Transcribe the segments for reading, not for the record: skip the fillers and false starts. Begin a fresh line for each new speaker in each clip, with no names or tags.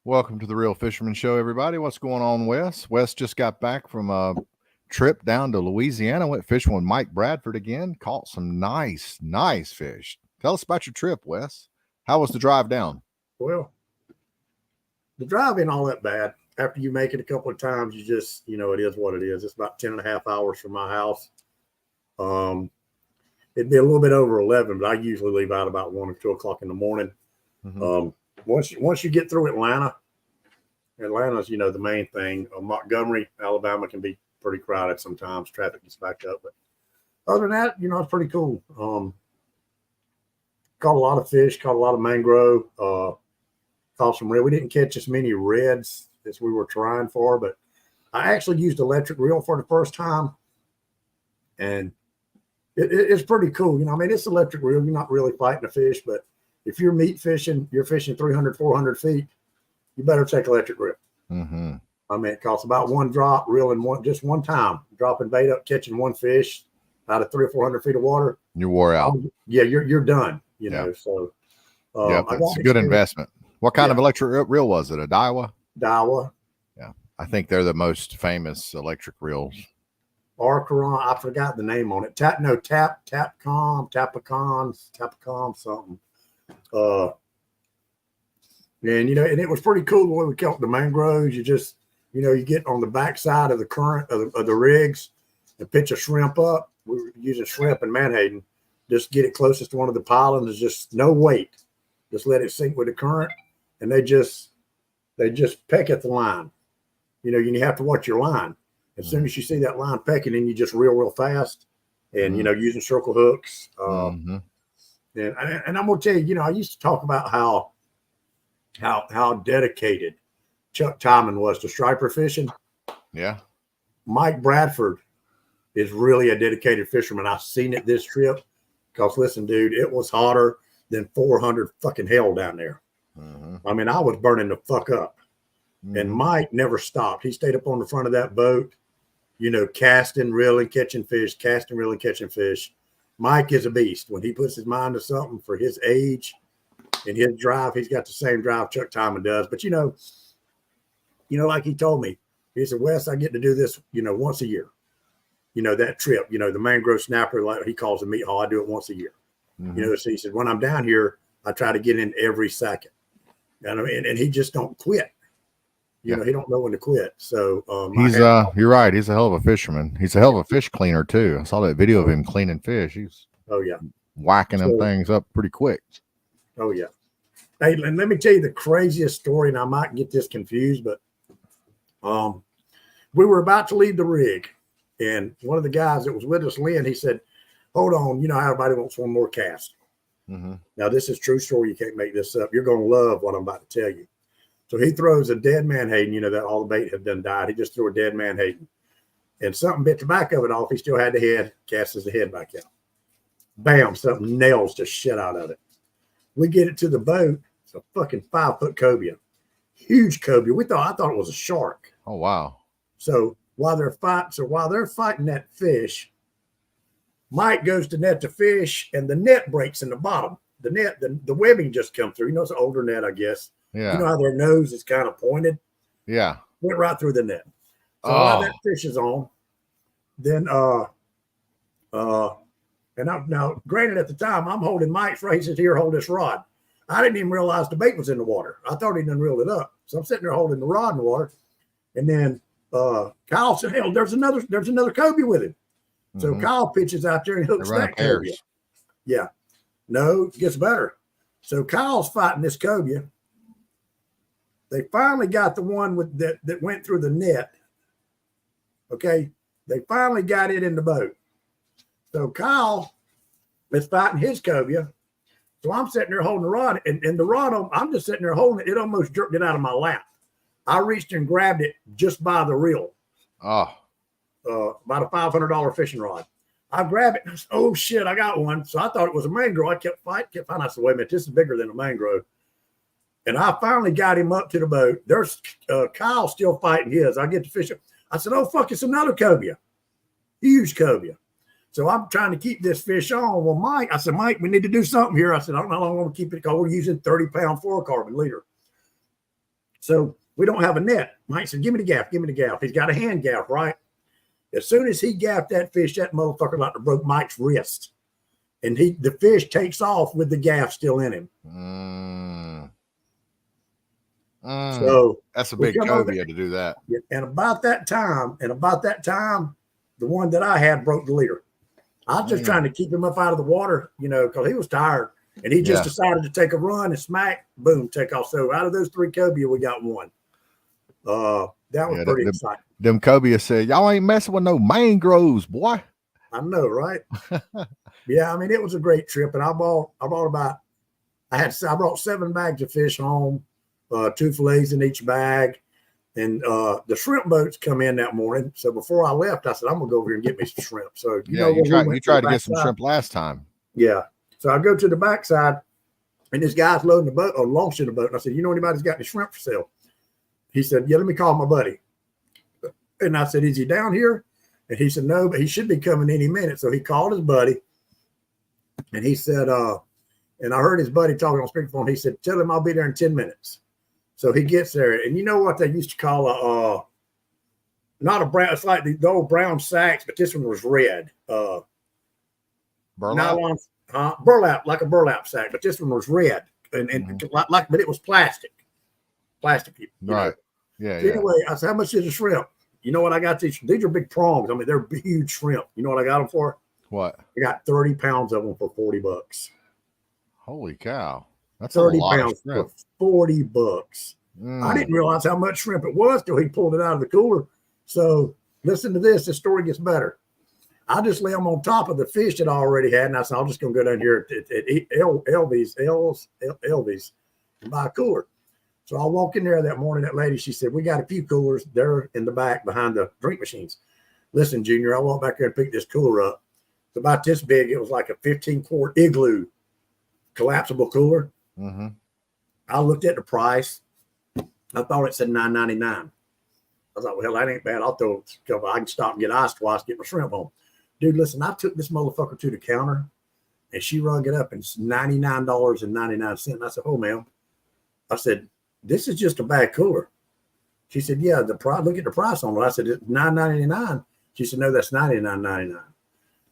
Welcome to the Real Fisherman Show, everybody. What's going on, Wes? Wes just got back from a trip down to Louisiana. Went fishing with Mike Bradford again. Caught some nice fish. Tell us about your trip, Wes. How was the drive down?
Well, the drive ain't all that bad. After you make it a couple of times, you just, it is what it is. It's about 10 and a half hours from my house. It'd be a little bit over 11, but I usually leave out about 1 or 2 o'clock in the morning. Mm-hmm. Once you get through Atlanta's, the main thing. Montgomery, Alabama can be pretty crowded sometimes. Traffic gets backed up. But other than that, it's pretty cool. Caught a lot of fish, caught a lot of mangrove, caught some red. We didn't catch as many reds as we were trying for, but I actually used electric reel for the first time. And it's pretty cool. It's electric reel. You're not really fighting a fish, but if you're meat fishing, you're fishing 300, 400 feet, you better take electric reel.
Mm-hmm.
It costs about one drop, reeling just one time, dropping bait up, catching one fish out of 300 or 400 feet of water.
You wore out.
You're done. So
it's a good investment. What kind of electric reel was it? A Daiwa?
Daiwa.
Yeah, I think they're the most famous electric reels.
Archeron, I forgot the name on it. Tapcom, something. And it was pretty cool the way we caught the mangroves. You just, you get on the backside of the current of the rigs and pitch a shrimp up. We were using shrimp and menhaden. Just get it closest to one of the pilings. Just no weight. Just let it sink with the current, and they just peck at the line. You have to watch your line. As soon as you see that line pecking, then you just reel real fast, and using circle hooks. And I'm gonna tell you, I used to talk about how dedicated Chuck Timon was to striper fishing.
Yeah,
Mike Bradford is really a dedicated fisherman. I've seen it this trip. Because listen, dude, it was hotter than 400 fucking hell down there.
Mm-hmm.
I was burning the fuck up. Mm-hmm. And Mike never stopped. He stayed up on the front of that boat, casting, reeling, catching fish, casting, reeling, catching fish. Mike is a beast. When he puts his mind to something for his age and his drive, he's got the same drive Chuck Timon does. But, like he told me, he said, Wes, I get to do this, once a year. That trip, the mangrove snapper, like he calls a meat haul, I do it once a year.
Mm-hmm.
So he said, when I'm down here, I try to get in every second. And he just don't quit. He don't know when to quit. So
you're right. He's a hell of a fisherman. He's a hell of a fish cleaner too. I saw that video of him cleaning fish. He's whacking them things up pretty quick.
Oh yeah. Hey, and let me tell you the craziest story, and I might get this confused, but we were about to leave the rig. And one of the guys that was with us, Lynn, he said, hold on, how everybody wants one more cast.
Mm-hmm.
Now, this is true story. You can't make this up. You're going to love what I'm about to tell you. So he throws a dead menhaden, that all the bait had done died. He just threw a dead menhaden. And something bit the back of it off. He still had the head, casts the head back out. Bam, something nails the shit out of it. We get it to the boat. It's a fucking 5-foot cobia. Huge cobia. I thought it was a shark.
Oh, wow.
So while they're fighting that fish, Mike goes to net the fish, and the net breaks in the bottom. The net, the webbing just come through. It's an older net, I guess.
Yeah.
You know how their nose is kind of pointed?
Yeah.
Went right through the net. So while that fish is on, then and now granted at the time I'm holding Mike's races here, hold this rod. I didn't even realize the bait was in the water. I thought he done reeled it up. So I'm sitting there holding the rod in the water, and then Kyle said, hell, there's another cobia with him. So Kyle pitches out there and hooks that cobia. Yeah. No, it gets better. So Kyle's fighting this cobia. They finally got the one that went through the net. Okay. They finally got it in the boat. So Kyle is fighting his cobia. So I'm sitting there holding the rod, and the rod, I'm just sitting there holding it. It almost jerked it out of my lap. I reached and grabbed it just by the reel.
Oh.
About a $500 fishing rod. I grabbed it and I said, oh shit, I got one. So I thought it was a mangrove. I kept fighting. I said, wait a minute, this is bigger than a mangrove. And I finally got him up to the boat. There's Kyle still fighting his. I get to fish. I said, oh fuck, it's another cobia. Huge cobia. So I'm trying to keep this fish on. Well, I said, Mike, we need to do something here. I said, I don't know how long I'm going to keep it because we're using 30-pound fluorocarbon leader. So we don't have a net. Mike said, give me the gaff, give me the gaff. He's got a hand gaff, right? As soon as he gaffed that fish, that motherfucker like to broke Mike's wrist. And the fish takes off with the gaff still in him. So
that's a big cobia to do that.
And about that time, the one that I had broke the leader. I was just trying to keep him up out of the water, because he was tired. And he just decided to take a run and smack, boom, take off. So out of those 3 cobia, we got one. That was pretty exciting. Them
cobia said, y'all ain't messing with no mangroves, boy.
I know, right? Yeah, I mean, it was a great trip. And I brought 7 bags of fish home, 2 fillets in each bag. And the shrimp boats come in that morning. So before I left, I said, I'm going to go over here and get me some shrimp. So,
you tried to get some shrimp last time.
Yeah. So I go to the backside, and this guy's loading the boat or launching the boat. And I said, anybody's got any shrimp for sale? He said, yeah, let me call my buddy. And I said, is he down here? And he said, no, but he should be coming any minute. So he called his buddy, and he said, and I heard his buddy talking on speakerphone. He said, tell him I'll be there in 10 minutes. So he gets there, and you know what they used to call not a brown, it's like the old brown sacks, but this one was red.
Burlap?
Nylon, burlap, like a burlap sack, but this one was red, and but it was plastic.
Right.
Yeah. So anyway, I said, how much is a shrimp? You know what I got these? These are big prongs. I mean, they're huge shrimp. You know what I got them for?
What?
I got 30 pounds of them for $40.
Holy cow. That's
30
a lot
pounds
of shrimp.
for $40. I didn't realize how much shrimp it was till he pulled it out of the cooler. So listen to this. This story gets better. I just lay them on top of the fish that I already had. And I said, I'm just going to go down here at Elvy's and buy a cooler. So I walk in there that morning. That lady, she said, we got a few coolers there in the back behind the drink machines. Listen, Junior, I walked back there and picked this cooler up. It's about this big. It was like a 15-quart Igloo collapsible cooler. I looked at the price. I thought it said $9.99. I thought, well, that ain't bad. I'll throw it. I can stop and get ice twice, get my shrimp home. Dude, listen, I took this motherfucker to the counter, and she rung it up, and it's $99.99. I said, oh, ma'am. I said, this is just a bag cooler. She said, yeah, look at the price on it. I said, it's $9.99. She said, no, that's $99.99.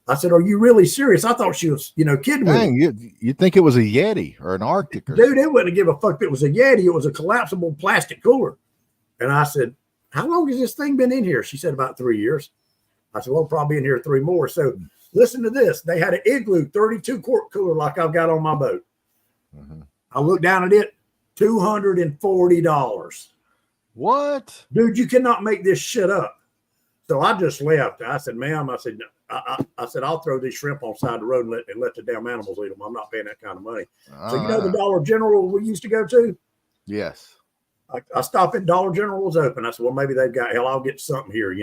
I said, are you really serious? I thought she was, kidding me.
You'd think it was a Yeti or an Arctic.
Dude, it wouldn't give a fuck if it was a Yeti. It was a collapsible plastic cooler. And I said, how long has this thing been in here? She said, about 3 years. I said, well, probably in here 3 more. So listen to this. They had an Igloo 32-quart cooler like I've got on my boat. I looked down at it, $240.
What?
Dude, you cannot make this shit up. So I just left. I said, ma'am, I said, I'll throw these shrimp on the side of the road and let the damn animals eat them. I'm not paying that kind of money. So you know the Dollar General we used to go to?
Yes.
I stopped at Dollar General was open. I said, well, maybe they've got, I'll get something here,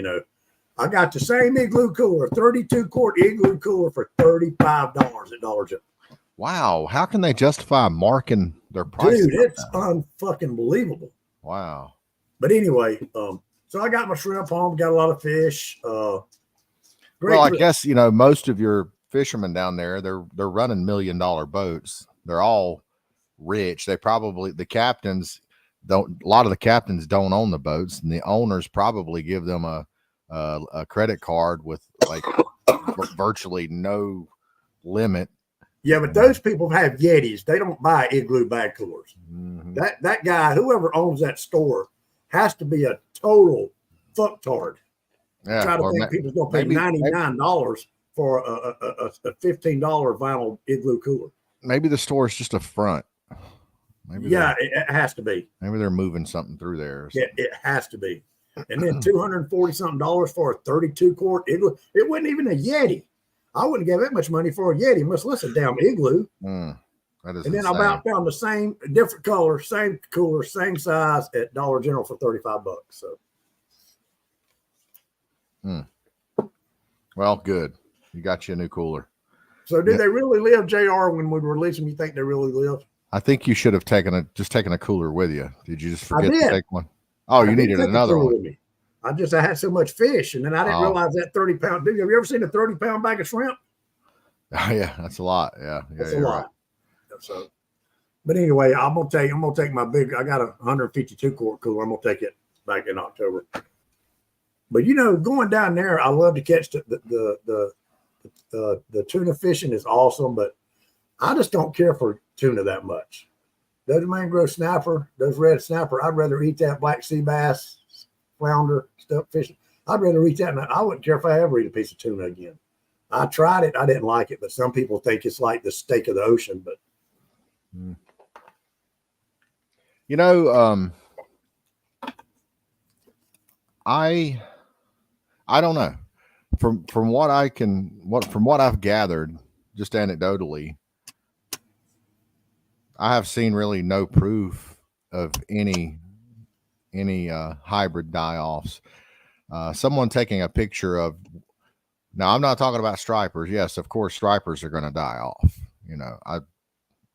I got the same Igloo cooler, 32-quart Igloo cooler for $35 at Dollar General.
Wow. How can they justify marking their price?
Dude, it's unfucking believable.
Wow.
But anyway, so I got my shrimp home, got a lot of fish.
Well, I guess, most of your fishermen down there, they're running $1 million boats. They're all rich. A lot of the captains don't own the boats, and the owners probably give them a credit card with like virtually no limit.
Yeah, but those people have Yetis. They don't buy Igloo bag coolers. That guy, whoever owns that store, has to be a total fucktard.
Yeah,
try to think people's gonna pay $99 for a $15 vinyl Igloo cooler.
Maybe the store is just a front.
It has to be.
Maybe they're moving something through there.
Yeah, it has to be. And then $240 something for a 32-quart Igloo. It wasn't even a Yeti. I wouldn't give that much money for a Yeti, much less a damn Igloo.
That is
and then
insane.
I about found the same, different color, same cooler, same size at Dollar General for $35. So.
Well, good. You got you a new cooler.
So did they really live, JR, when we release them? You think they really lived?
I think you should have taken a cooler with you. Did you just forget to take one? Oh, you needed another one.
I had so much fish, and then I didn't realize that 30-pound. Dude, have you ever seen a 30-pound bag of shrimp?
Oh, yeah, that's a lot. Yeah,
that's a lot. So, But anyway, I'm gonna take my big. I got a 152 quart cooler. I'm gonna take it back in October. But going down there, I love to catch the tuna fishing is awesome. But I just don't care for tuna that much. Those mangrove snapper, those red snapper, I'd rather eat that black sea bass, flounder, stuff fishing. I'd rather eat that. And I wouldn't care if I ever eat a piece of tuna again. I tried it. I didn't like it, but some people think it's like the steak of the ocean. But
I don't know. From what I've gathered, just anecdotally, I have seen really no proof of any hybrid die-offs. Someone taking a picture of, now I'm not talking about stripers. Yes, of course, stripers are going to die off.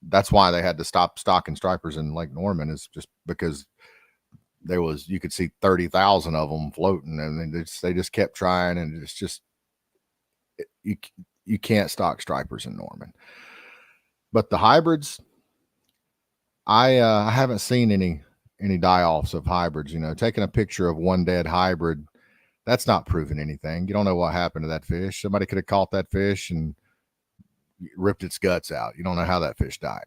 That's why they had to stop stocking stripers in Lake Norman, is just because you could see 30,000 of them floating, and they just kept trying, and it's just you can't stock stripers in Norman. But the hybrids, I haven't seen any die-offs of hybrids. Taking a picture of one dead hybrid, that's not proving anything. You don't know what happened to that fish. Somebody could have caught that fish and ripped its guts out. You don't know how that fish died.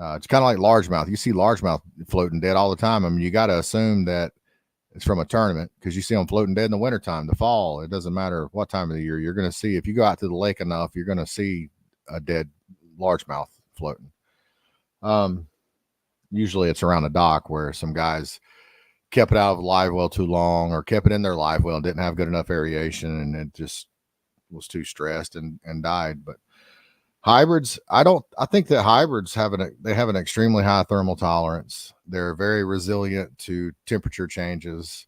It's kind of like largemouth. You see largemouth floating dead all the time. I mean, you got to assume that it's from a tournament, because you see them floating dead in the wintertime, the fall. It doesn't matter what time of the year. You're going to see, if you go out to the lake enough, you're going to see a dead largemouth floating. Usually it's around a dock where some guys kept it out of live well too long, or kept it in their live well and didn't have good enough aeration, and it just was too stressed and died. But hybrids, I think that hybrids have an extremely high thermal tolerance. They're very resilient to temperature changes,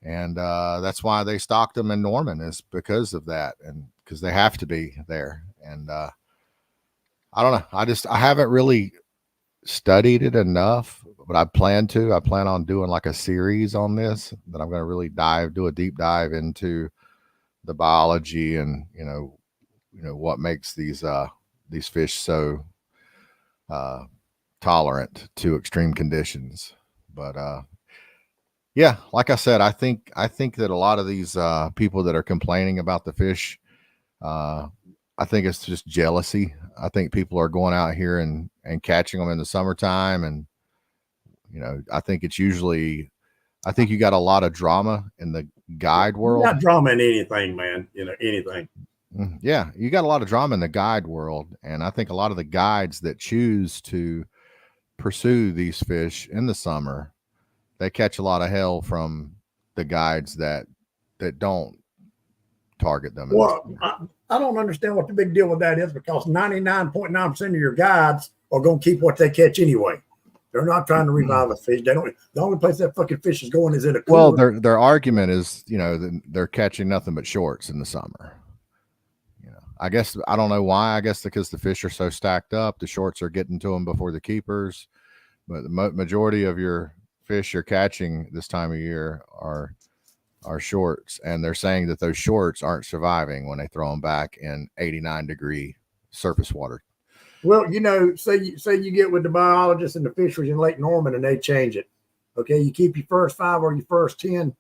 and that's why they stocked them in Norman, is because of that, and because they have to be there. And I don't know. I haven't really studied it enough, but I plan on doing like a series on this, that I'm going to really do a deep dive into the biology, and what makes these fish so tolerant to extreme conditions. But yeah, like I said, I think that a lot of these people that are complaining about the fish, I think it's just jealousy. I think people are going out here and catching them in the summertime, and I think you got a lot of drama in the guide world.
Not drama in anything, man. Anything.
Yeah, you got a lot of drama in the guide world, and I think a lot of the guides that choose to pursue these fish in the summer, they catch a lot of hell from the guides that don't target them.
Well, I don't understand what the big deal with that is, because 99.9% of your guides are going to keep what they catch anyway. They're not trying to revive a fish. They don't. The only place that fucking fish is going is in a cooler.
Well, their argument is, they're catching nothing but shorts in the summer. I guess, I don't know why. I guess because the fish are so stacked up, the shorts are getting to them before the keepers. But the majority of your fish you're catching this time of year are shorts, and they're saying that those shorts aren't surviving when they throw them back in 89-degree surface water.
Well, say you get with the biologists and the fisheries in Lake Norman, and they change it. Okay, you keep your first 5 or your first 10,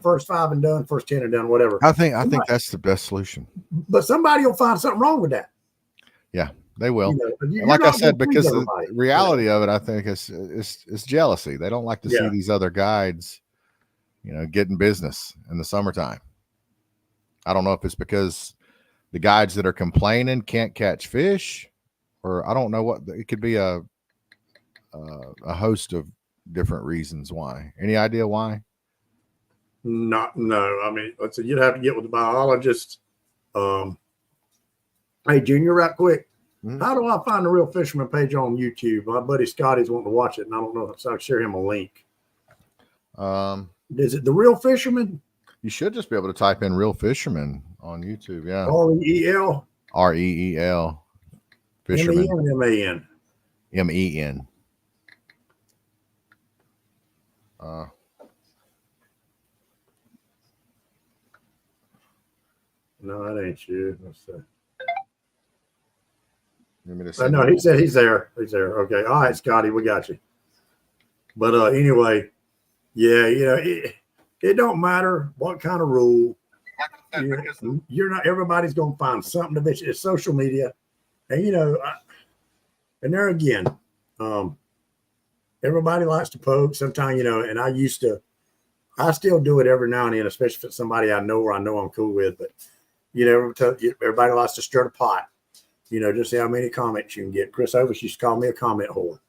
first 5 and done, first 10 and done, whatever.
I think that's the best solution.
But somebody will find something wrong with that.
Yeah, they will. Like I said, because the reality of it, I think is jealousy. They don't like to see these other guides, getting business in the summertime. I don't know if it's because the guides that are complaining can't catch fish, or I don't know what. It could be a host of different reasons why. Any idea why?
No. I mean, so you'd have to get with the biologist. Hey, Junior, right quick. Mm-hmm. How do I find the Real Fisherman page on YouTube? My buddy Scotty's wanting to watch it, and I don't know if I can share him a link. Is it the Real Fisherman?
You should just be able to type in Real Fisherman on YouTube. Yeah.
REEL.
REEL. Fisherman.
MEN.
MEN.
No, that ain't you. Let's see.
You want me to
I
send
know
you?
he said he's there. He's there. Okay. All right, Scotty, we got you. But anyway, yeah, it don't matter what kind of rule. You're not. Everybody's gonna find something to bitch. It's social media, and and there again, everybody likes to poke. Sometimes, and I still do it every now and then, especially if it's somebody I know or I know I'm cool with. But everybody likes to stir the pot. Just see how many comments you can get. Chris Ovis used to call me a comment whore.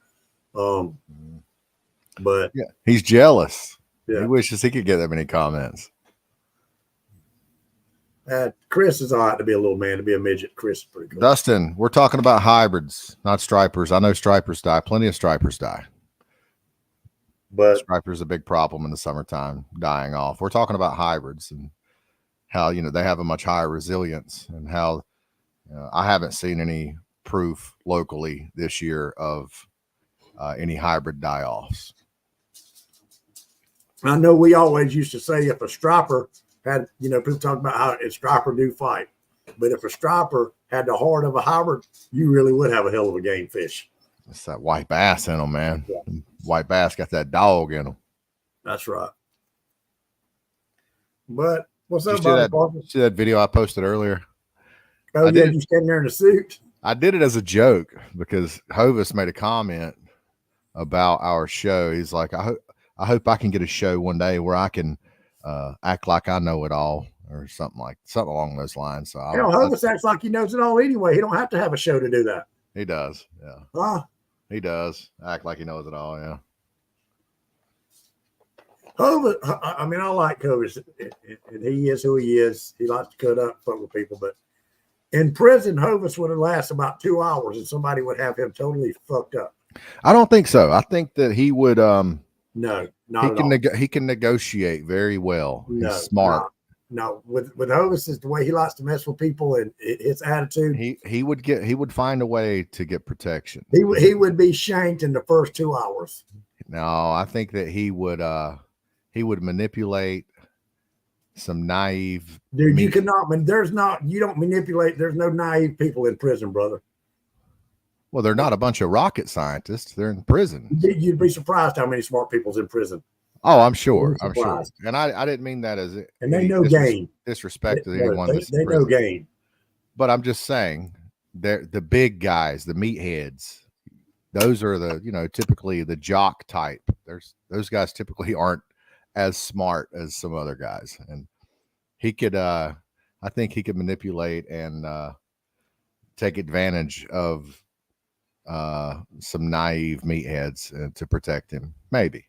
But
yeah, he's jealous.
Yeah.
He wishes he could get that many comments.
Chris is all right to be a little man. To be a midget, Chris is pretty cool.
Dustin, we're talking about hybrids, not stripers. I know stripers die. Plenty of stripers die. But stripers a big problem in the summertime, dying off. We're talking about hybrids and how they have a much higher resilience, and how I haven't seen any proof locally this year of any hybrid die-offs.
I know we always used to say if a striper had, people talk about how a striper do fight, but if a striper had the heart of a hybrid, you really would have a hell of a game fish.
It's that white bass in them, man.
Yeah.
White bass got that dog in them.
That's right. But what's up,
Bobby? See that video I posted earlier?
Oh, yeah, you standing there in a suit.
I did it as a joke because Hovis made a comment about our show. He's like, I hope I can get a show one day where I can act like I know it all, or something along those lines. So
Hovis acts like he knows it all anyway. He don't have to have a show to do that.
He does. Yeah. He does act like he knows it all. Yeah.
Hovis, I mean, I like Hovis, and he is who he is. He likes to cut up, fuck with people, but in prison, Hovis would have lasted about 2 hours, and somebody would have him totally fucked up. I
don't think so. I think that he would.
No, not
he can negotiate very well. He's smart.
No, with Hovis is the way he likes to mess with people, and his attitude.
He would find a way to get protection.
He would be shanked in the first 2 hours.
No, I think that he would manipulate some naive.
Dude, you cannot. You don't manipulate. There's no naive people in prison, brother.
Well, they're not a bunch of rocket scientists. They're in prison.
You'd be surprised how many smart people's in prison.
Oh, I'm sure. And I didn't mean that as it.
And they know game.
Disrespect to anyone.
They know game.
But I'm just saying, they're the big guys, the meatheads. Those are the typically the jock type. Those guys typically aren't as smart as some other guys, and he could. I think he could manipulate and take advantage of some naive meatheads to protect him, maybe.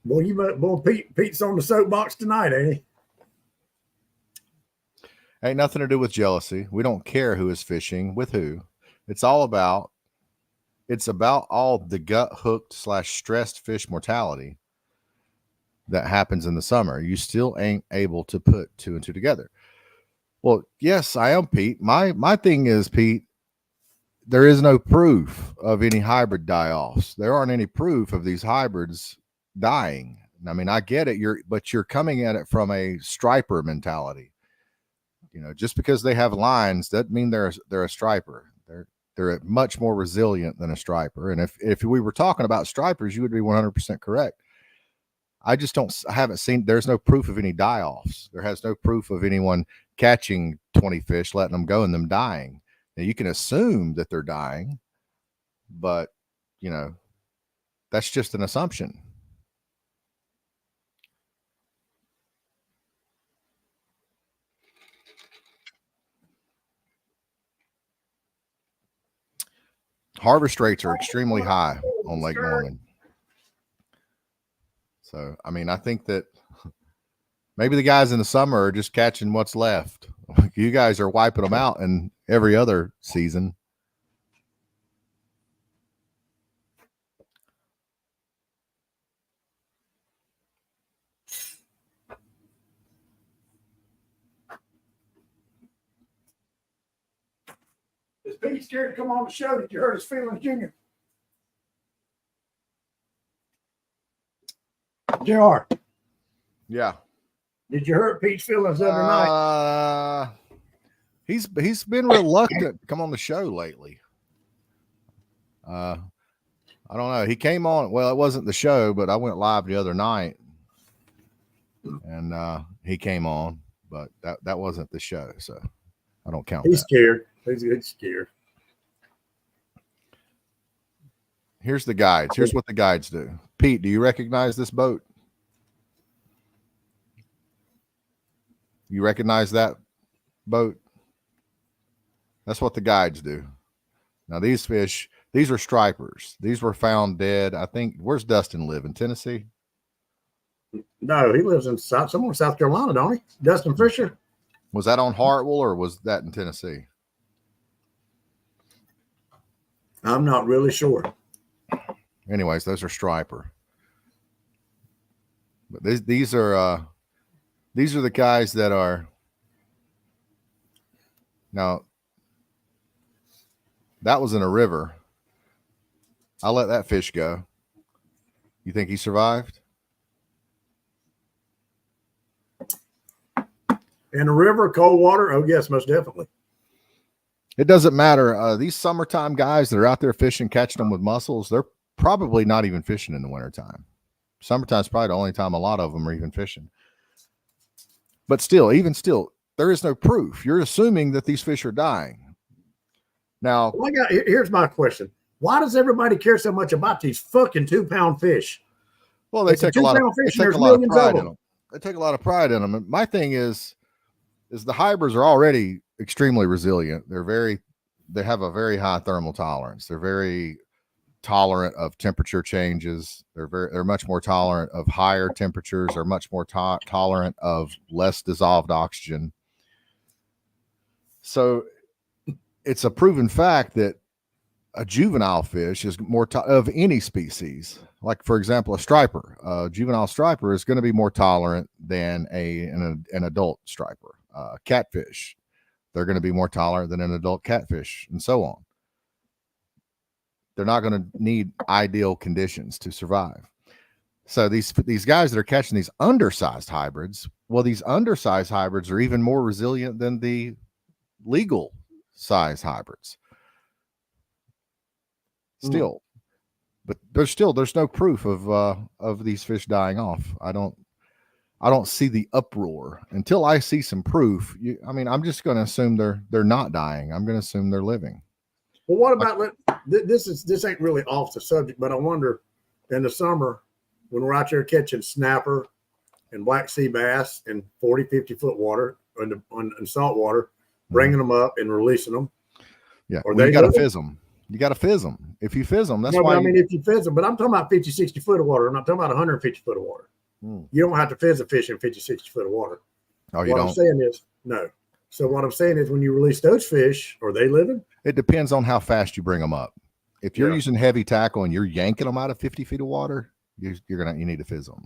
Boy, Pete's on the soapbox tonight, ain't he?
Ain't nothing to do with jealousy. We don't care who is fishing with who. It's about all the gut hooked / stressed fish mortality that happens in the summer. You still ain't able to put 2 and 2 together. Well, yes, I am, Pete. My thing is, Pete, there is no proof of any hybrid die-offs. There aren't any proof of these hybrids dying. I mean, I get it. But you're coming at it from a striper mentality. Just because they have lines doesn't mean they're a striper. They're much more resilient than a striper. And if we were talking about stripers, you would be 100% correct. I haven't seen, there's no proof of any die-offs. There has no proof of anyone catching 20 fish, letting them go and them dying. Now you can assume that they're dying, but that's just an assumption. Harvest rates are extremely high on Lake Norman. So, I mean, I think that maybe the guys in the summer are just catching what's left. You guys are wiping them out in every other season.
Is Pete scared to come on the show? Did you hurt his feelings, Junior? JR.
Yeah.
Did you hurt Pete's feelings the other night?
He's been reluctant to come on the show lately. I don't know. He came on. Well, it wasn't the show, but I went live the other night, and he came on, but that wasn't the show, so I don't count.
He's
that.
scared. He's scared.
Here's the guides. Here's what the guides do. Pete, do you recognize this boat? You recognize that boat? That's what the guides do. Now, these fish, these are stripers. These were found dead. I think, where's Dustin live? In Tennessee?
No, he lives in somewhere in South Carolina, don't he? Dustin Fisher.
Was that on Hartwell or was that in Tennessee?
I'm not really sure.
Anyways, those are striper. But these are the guys that are now. That was in a river. I let that fish go. You think he survived?
In a river, cold water? Oh, yes, most definitely.
It doesn't matter. These summertime guys that are out there fishing, catching them with mussels, they're probably not even fishing in the wintertime. Summertime's probably the only time a lot of them are even fishing. But still, even still, there is no proof. You're assuming that these fish are dying. Now,
here's my question. Why does everybody care so much about these fucking 2-pound fish?
Well, they take a lot of pride in them. They take a lot of pride in them. And my thing is the hybrids are already extremely resilient. They have a very high thermal tolerance. They're very tolerant of temperature changes. They're much more tolerant of higher temperatures. They're much more tolerant of less dissolved oxygen. So it's a proven fact that a juvenile fish is more of any species. Like, for example, a striper. A juvenile striper is going to be more tolerant than an adult striper. Catfish, they're going to be more tolerant than an adult catfish, and so on. They're not going to need ideal conditions to survive. So these guys that are catching these undersized hybrids, well, these undersized hybrids are even more resilient than the legal size hybrids. Still, but there's no proof of these fish dying off. I don't see the uproar until I see some proof. I'm just going to assume they're not dying. I'm going to assume they're living.
Well, what about this ain't really off the subject, but I wonder in the summer when we're out there catching snapper and black sea bass in 40, 50 foot water in salt water, bringing them up and releasing them.
Yeah, you got to fizz them. You got to fizz them. If you fizz them, that's why.
If you fizz them, but I'm talking about 50, 60 foot of water. I'm not talking about 150 foot of water. You don't have to fizz a fish in 50, 60 foot of water.
Oh, you don't?
What I'm saying is, no. So what I'm saying is when you release those fish, are they living?
It depends on how fast you bring them up. If you're using heavy tackle and you're yanking them out of 50 feet of water, you need to fizz them.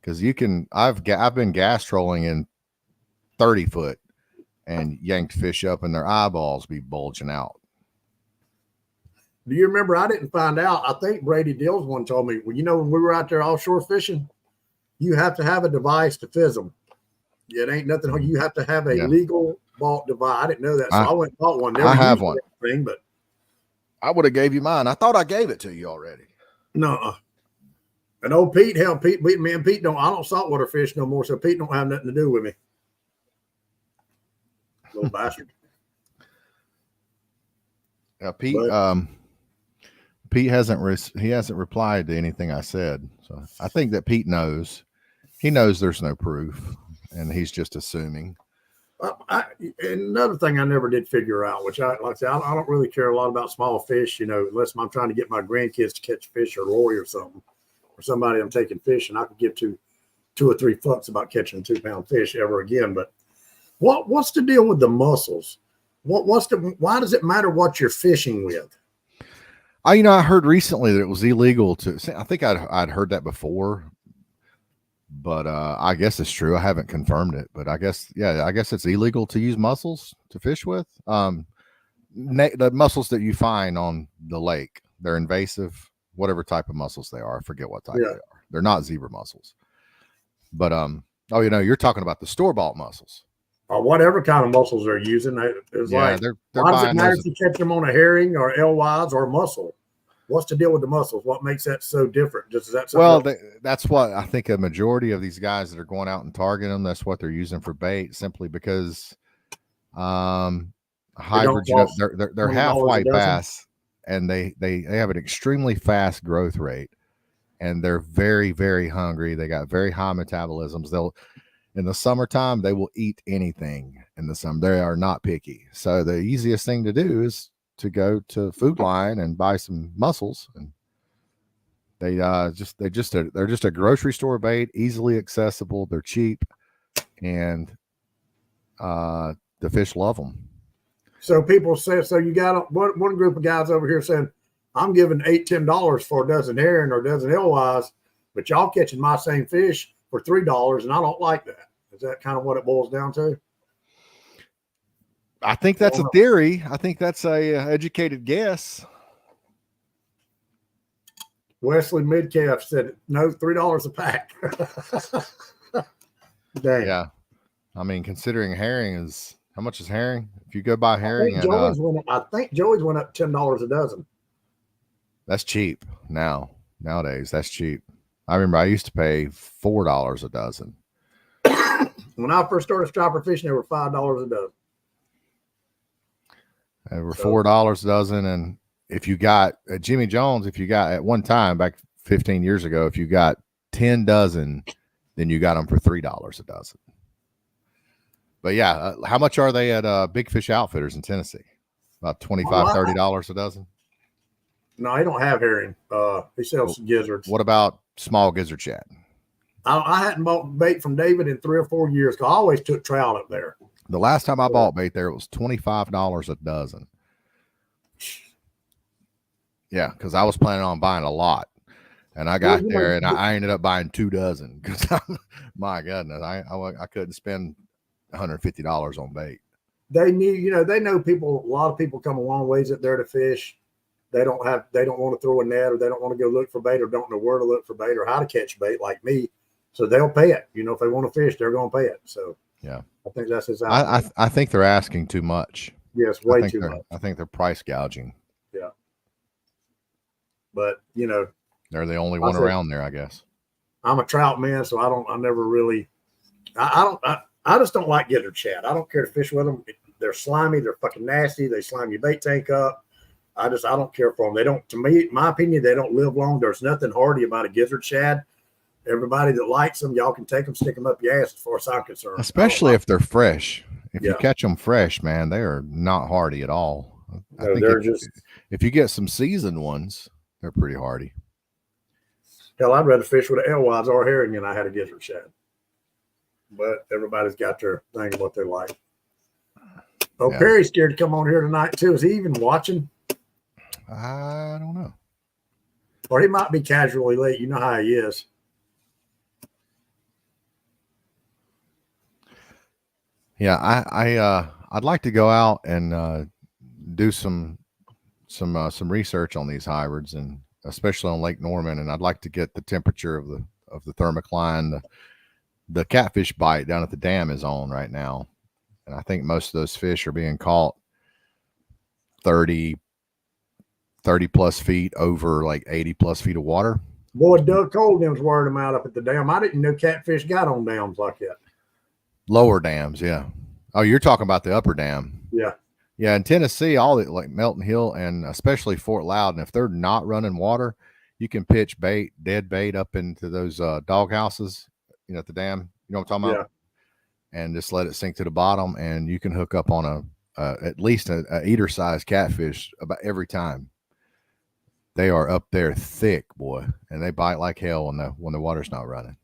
Because I've been gas trolling in 30 foot and yanked fish up and their eyeballs be bulging out.
Do you remember? I didn't find out. I think Brady Dills one told me, well, when we were out there offshore fishing, you have to have a device to fizz them. It ain't nothing. You have to have a legal bought device. I didn't know that. So I went and bought one.
I have one.
But
I would have gave you mine. I thought I gave it to you already.
No. And old Pete, me and Pete I don't saltwater fish no more. So Pete don't have nothing to do with me. Little bastard.
Yeah, Pete. Pete hasn't replied to anything I said. So I think that Pete knows. He knows there's no proof, and he's just assuming.
Another thing I never did figure out, which I don't really care a lot about small fish, unless I'm trying to get my grandkids to catch fish or Lori or something, or somebody I'm taking fishing. I could give two or three fucks about catching a 2-pound fish ever again. But what's the deal with the mussels? Why does it matter what you're fishing with?
I heard recently that it was illegal to. I think I'd heard that before, but I guess it's true. I haven't confirmed it, but I guess it's illegal to use mussels to fish with. The mussels that you find on the lake, they're invasive, whatever type of mussels they are. I forget what type they are. They're not zebra mussels, but you're talking about the store-bought mussels.
or whatever kind of mussels they're using. It's like,
they're
why does it
buying
matter
those.
if you catch them on a herring or alewives or mussel? What's the deal with the mussels? What makes that so different? Just is that something
Well,
else?
that's what I think a majority of these guys that are going out and targeting them, that's what they're using for bait, simply because
They don't
hybrids,
cost
they're half
$20 a
white
dozen.
bass, and they have an extremely fast growth rate, and they're very, very hungry. They got very high metabolisms. They'll in the summertime, they will eat anything in the summer. They are not picky. So the easiest thing to do is to go to Food Line and buy some mussels, and they're just a grocery store bait, easily accessible. They're cheap, and the fish love them.
So people say, so you got one group of guys over here saying, I'm giving $8-10 for a dozen herring or a dozen alewives, but y'all catching my same fish for $3, and I don't like that. Is that kind of what it boils down to?
I think that's a theory. I think that's a educated guess.
Wesley Midcalf said, no, $3 a pack. Dang.
Yeah. I mean, considering herring is, how much is herring? If you go buy herring,
I think Joey's went up $10 a dozen.
That's cheap nowadays. That's cheap. I remember I used to pay $4 a dozen.
When I first started striper fishing, they were $5 a dozen.
They were $4 a dozen, and if you got at Jimmy Jones, if you got at one time back 15 years ago, if you got 10 dozen, then you got them for $3 a dozen. But yeah, how much are they at Big Fish Outfitters in Tennessee? About $25-$30 a dozen.
No, he don't have herring. He sells gizzards.
What about small gizzard shad?
I hadn't bought bait from David in 3 or 4 years because I always took trout up there.
The last time I bought bait there, it was $25 a dozen. Yeah, because I was planning on buying a lot, and I got there and I ended up buying 2 dozen because my goodness, I couldn't spend $150 on bait.
They know people. A lot of people come a long ways up there to fish. They don't want to throw a net, or they don't want to go look for bait, or don't know where to look for bait or how to catch bait like me. So they'll pay it. If they want to fish, they're going to pay it. So
yeah,
I think that's his.
I think they're asking too much.
Yes, way too much.
I think they're price gouging.
Yeah, but
they're the only one around there, I guess.
I'm a trout man, so I never really. I just don't like gizzard shad. I don't care to fish with them. They're slimy. They're fucking nasty. They slime your bait tank up. I don't care for them. They don't, to me, my opinion, they don't live long. There's nothing hardy about a gizzard shad. Everybody that likes them, y'all can take them, stick them up your ass as far as I'm concerned.
Especially if they're fresh. If you catch them fresh, man, they are not hardy at all. I think if you get some seasoned ones, they're pretty hardy.
Hell, I'd rather fish with an alewives or herring than I had a gizzard shad. But everybody's got their thing of what they like. Oh, yeah. Perry's scared to come on here tonight too. Is he even watching?
I don't know.
Or he might be casually late. You know how he is.
Yeah, I'd like to go out and do some research on these hybrids, and especially on Lake Norman. And I'd like to get the temperature of the thermocline. The catfish bite down at the dam is on right now, and I think most of those fish are being caught 30 plus feet over like 80 plus feet of water.
Boy, Doug Colden's wearing them out up at the dam. I didn't know catfish got on dams like that.
Lower dams, yeah. Oh, you're talking about the upper dam.
Yeah.
Yeah, in Tennessee, all the, like Melton Hill and especially Fort Loudon, if they're not running water, you can pitch dead bait up into those dog houses, at the dam. You know what I'm talking about? And just let it sink to the bottom, and you can hook up on at least a eater size catfish about every time. They are up there thick, boy, and they bite like hell when the water's not running.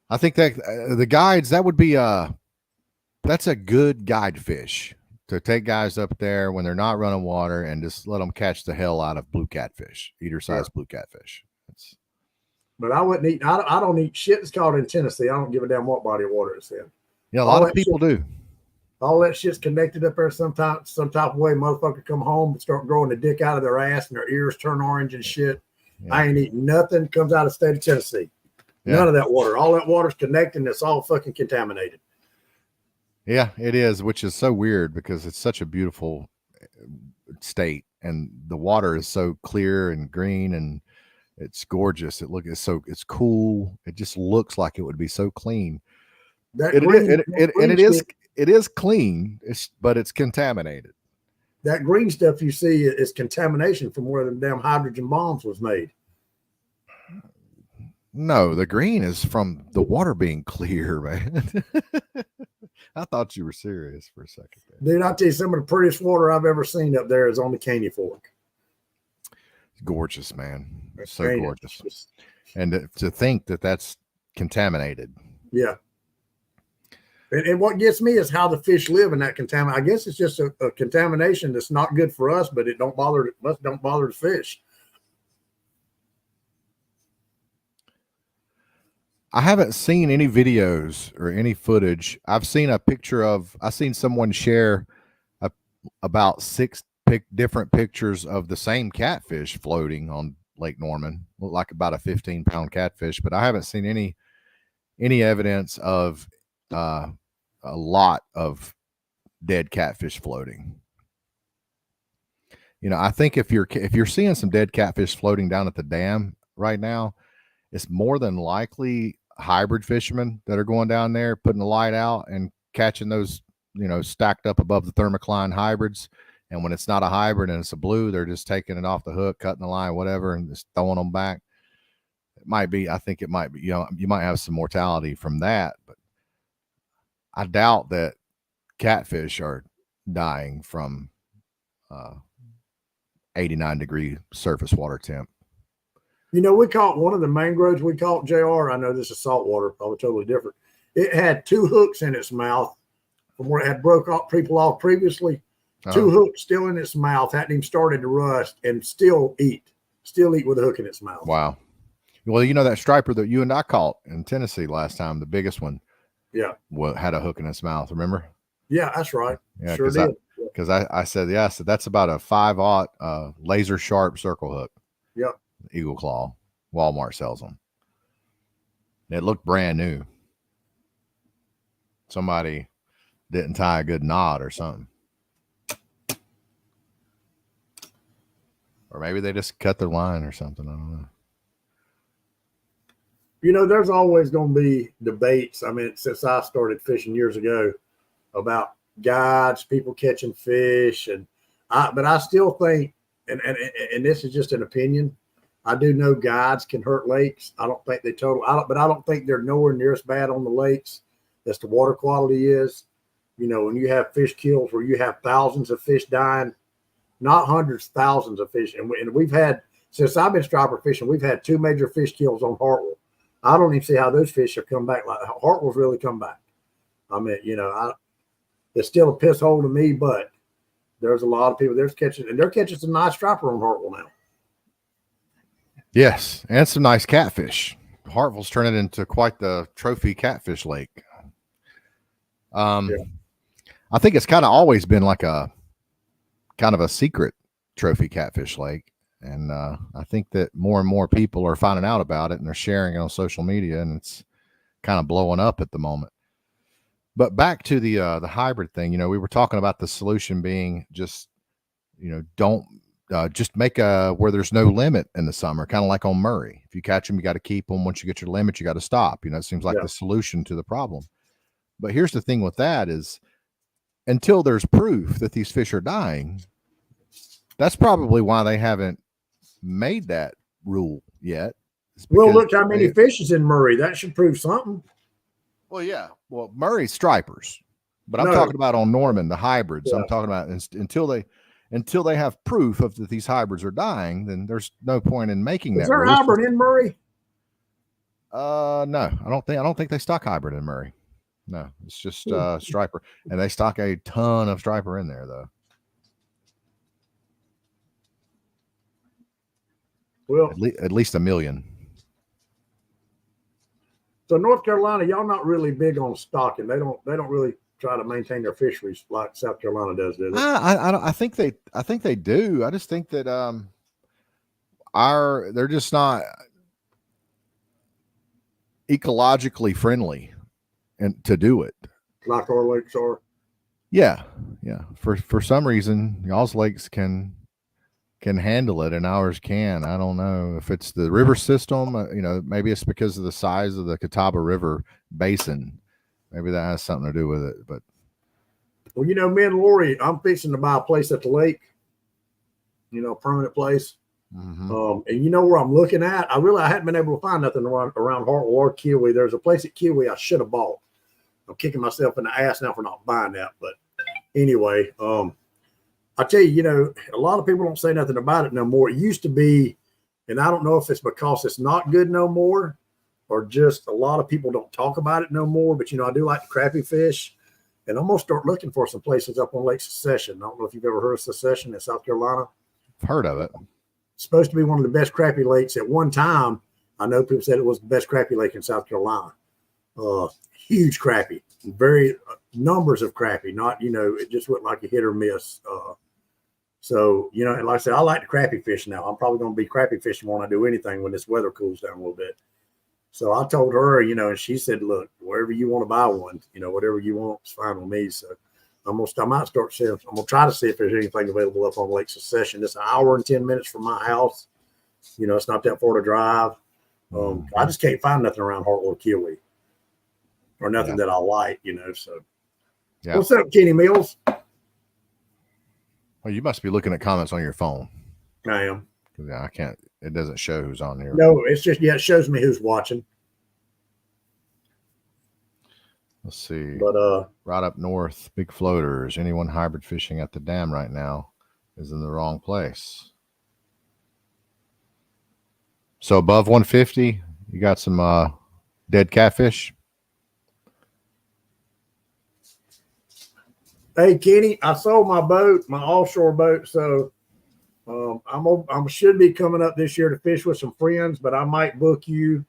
I think that the guides, that would be that's a good guide fish to take guys up there when they're not running water and just let them catch the hell out of blue catfish, eater size blue catfish.
But I wouldn't eat. I don't eat shit that's caught in Tennessee. I don't give a damn what body of water it's in.
Yeah, a lot of people do.
All that shit's connected up there some type of way. Motherfucker come home and start growing the dick out of their ass and their ears turn orange and shit. Yeah. I ain't eating nothing that comes out of the state of Tennessee. Yeah. None of that water. All that water's connected and it's all fucking contaminated.
Yeah, it is, which is so weird because it's such a beautiful state, and the water is so clear and green, and it's gorgeous. It's cool. It just looks like it would be so clean.
That
It is,
green, that
and
green stuff,
it is clean. But it's contaminated.
that green stuff you see is contamination from where the damn hydrogen bombs was made.
No, the green is from the water being clear, man. I thought you were serious for a second there.
Dude, I tell you, some of the prettiest water I've ever seen up there is on the Canyon Fork.
Gorgeous, man. So
Ain't it?
gorgeous. And to think that that's contaminated.
Yeah. And what gets me is how the fish live in that contamination. I guess it's just a contamination that's not good for us, but it don't bother the fish.
I haven't seen any videos or any footage. I've seen someone share about six different pictures of the same catfish floating on Lake Norman. Looked like about a 15-pound catfish, but I haven't seen any evidence of a lot of dead catfish floating. You know, I think if you're seeing some dead catfish floating down at the dam right now, it's more than likely hybrid fishermen that are going down there, putting the light out and catching those, stacked up above the thermocline hybrids. And when it's not a hybrid and it's a blue, they're just taking it off the hook, cutting the line, whatever, and just throwing them back. I think it might be, you might have some mortality from that, but I doubt that catfish are dying from 89-degree surface water temp.
We caught one of the mangroves we caught, JR. I know this is saltwater, probably totally different. It had two hooks in its mouth from where it had broke off people off previously. Two hooks still in its mouth, hadn't even started to rust, and still eat with a hook in its mouth.
Wow. Well, that striper that you and I caught in Tennessee last time, the biggest one, had a hook in its mouth. Remember?
Yeah, that's right.
Yeah,
sure did.
Because I said, so that's about a 5/0 laser sharp circle hook.
Yep.
Eagle Claw. Walmart sells them. It looked brand new. Somebody didn't tie a good knot or something. Or maybe they just cut the line or something. I don't know.
There's always going to be debates. I mean, since I started fishing years ago, about guides, people catching fish, but I still think, and this is just an opinion, I do know guides can hurt lakes. I don't think but I don't think they're nowhere near as bad on the lakes as the water quality is. When you have fish kills where you have thousands of fish dying, not hundreds, thousands of fish. And we've had, since I've been striper fishing, we've had 2 major fish kills on Hartwell. I don't even see how those fish have come back. Like Hartwell's really come back. I mean, it's still a piss hole to me, but there's a lot of people they're catching some nice striper on Hartwell now.
Yes, and some nice catfish. Hartwell's turning into quite the trophy catfish lake. I think it's kind of always been like a kind of a secret trophy catfish lake. And I think that more and more people are finding out about it and they're sharing it on social media, and it's kind of blowing up at the moment. But back to the hybrid thing, we were talking about the solution being just, don't just make where there's no limit in the summer, kind of like on Murray. If you catch them, you got to keep them. Once you get your limit, you got to stop. It seems like the solution to the problem. But here's the thing with that is, until there's proof that these fish are dying, that's probably why they haven't made that rule yet.
Well, look how many fish is in Murray. That should prove something.
Well, yeah. Well, Murray stripers, but I'm talking about on Norman, the hybrids. I'm talking about until they have proof of that these hybrids are dying, then there's no point in making that. Is
there a hybrid in Murray?
No, I don't think they stock hybrid in Murray. No, it's just striper, and they stock a ton of striper in there though.
Well,
at least 1 million.
So North Carolina, y'all not really big on stocking. They don't really try to maintain their fisheries like South Carolina does, do they?
I think they do. I just think that they're just not ecologically friendly and to do it.
like our lakes are.
Yeah. For some reason, y'all's lakes can handle it and ours can. I don't know if it's the river system. Maybe it's because of the size of the Catawba River basin. Maybe that has something to do with it. But
Well, me and Lori, I'm fixing to buy a place at the lake. Permanent place.
mm-hmm.
And where I'm looking at? I hadn't been able to find nothing around Hartwell or Kiwi. There's a place at Kiwi I should have bought. I'm kicking myself in the ass now for not buying that. But anyway, I tell you, a lot of people don't say nothing about it no more. It used to be, and I don't know if it's because it's not good no more or just a lot of people don't talk about it no more. But, I do like the crappie fish. And I'm going to start looking for some places up on Lake Secession. I don't know if you've ever heard of Secession in South Carolina.
I've heard of it.
It's supposed to be one of the best crappie lakes. At one time, I know people said it was the best crappie lake in South Carolina. Huge crappie, very numbers of crappie, not, it just went like a hit or miss. So, and like I said, I like the crappie fish now. I'm probably going to be crappie fishing when I do anything when this weather cools down a little bit. So I told her, and she said, look, wherever you want to buy one, whatever you want is fine with me. So I might start seeing, I'm going to try to see if there's anything available up on Lake Secession. It's an hour and 10 minutes from my house. It's not that far to drive. I just can't find nothing around Hartwell or Kiwi or nothing that I like, so. Yeah. What's up, Kenny Mills?
Well, you must be looking at comments on your phone.
I am.
Yeah, I can't. It doesn't show who's on here.
No, it's just it shows me who's watching.
Let's see.
But
right up north, big floaters. Anyone hybrid fishing at the dam right now is in the wrong place. So above 150, you got some dead catfish.
Hey, Kenny, I sold my boat, my offshore boat, so I should be coming up this year to fish with some friends, but I might book you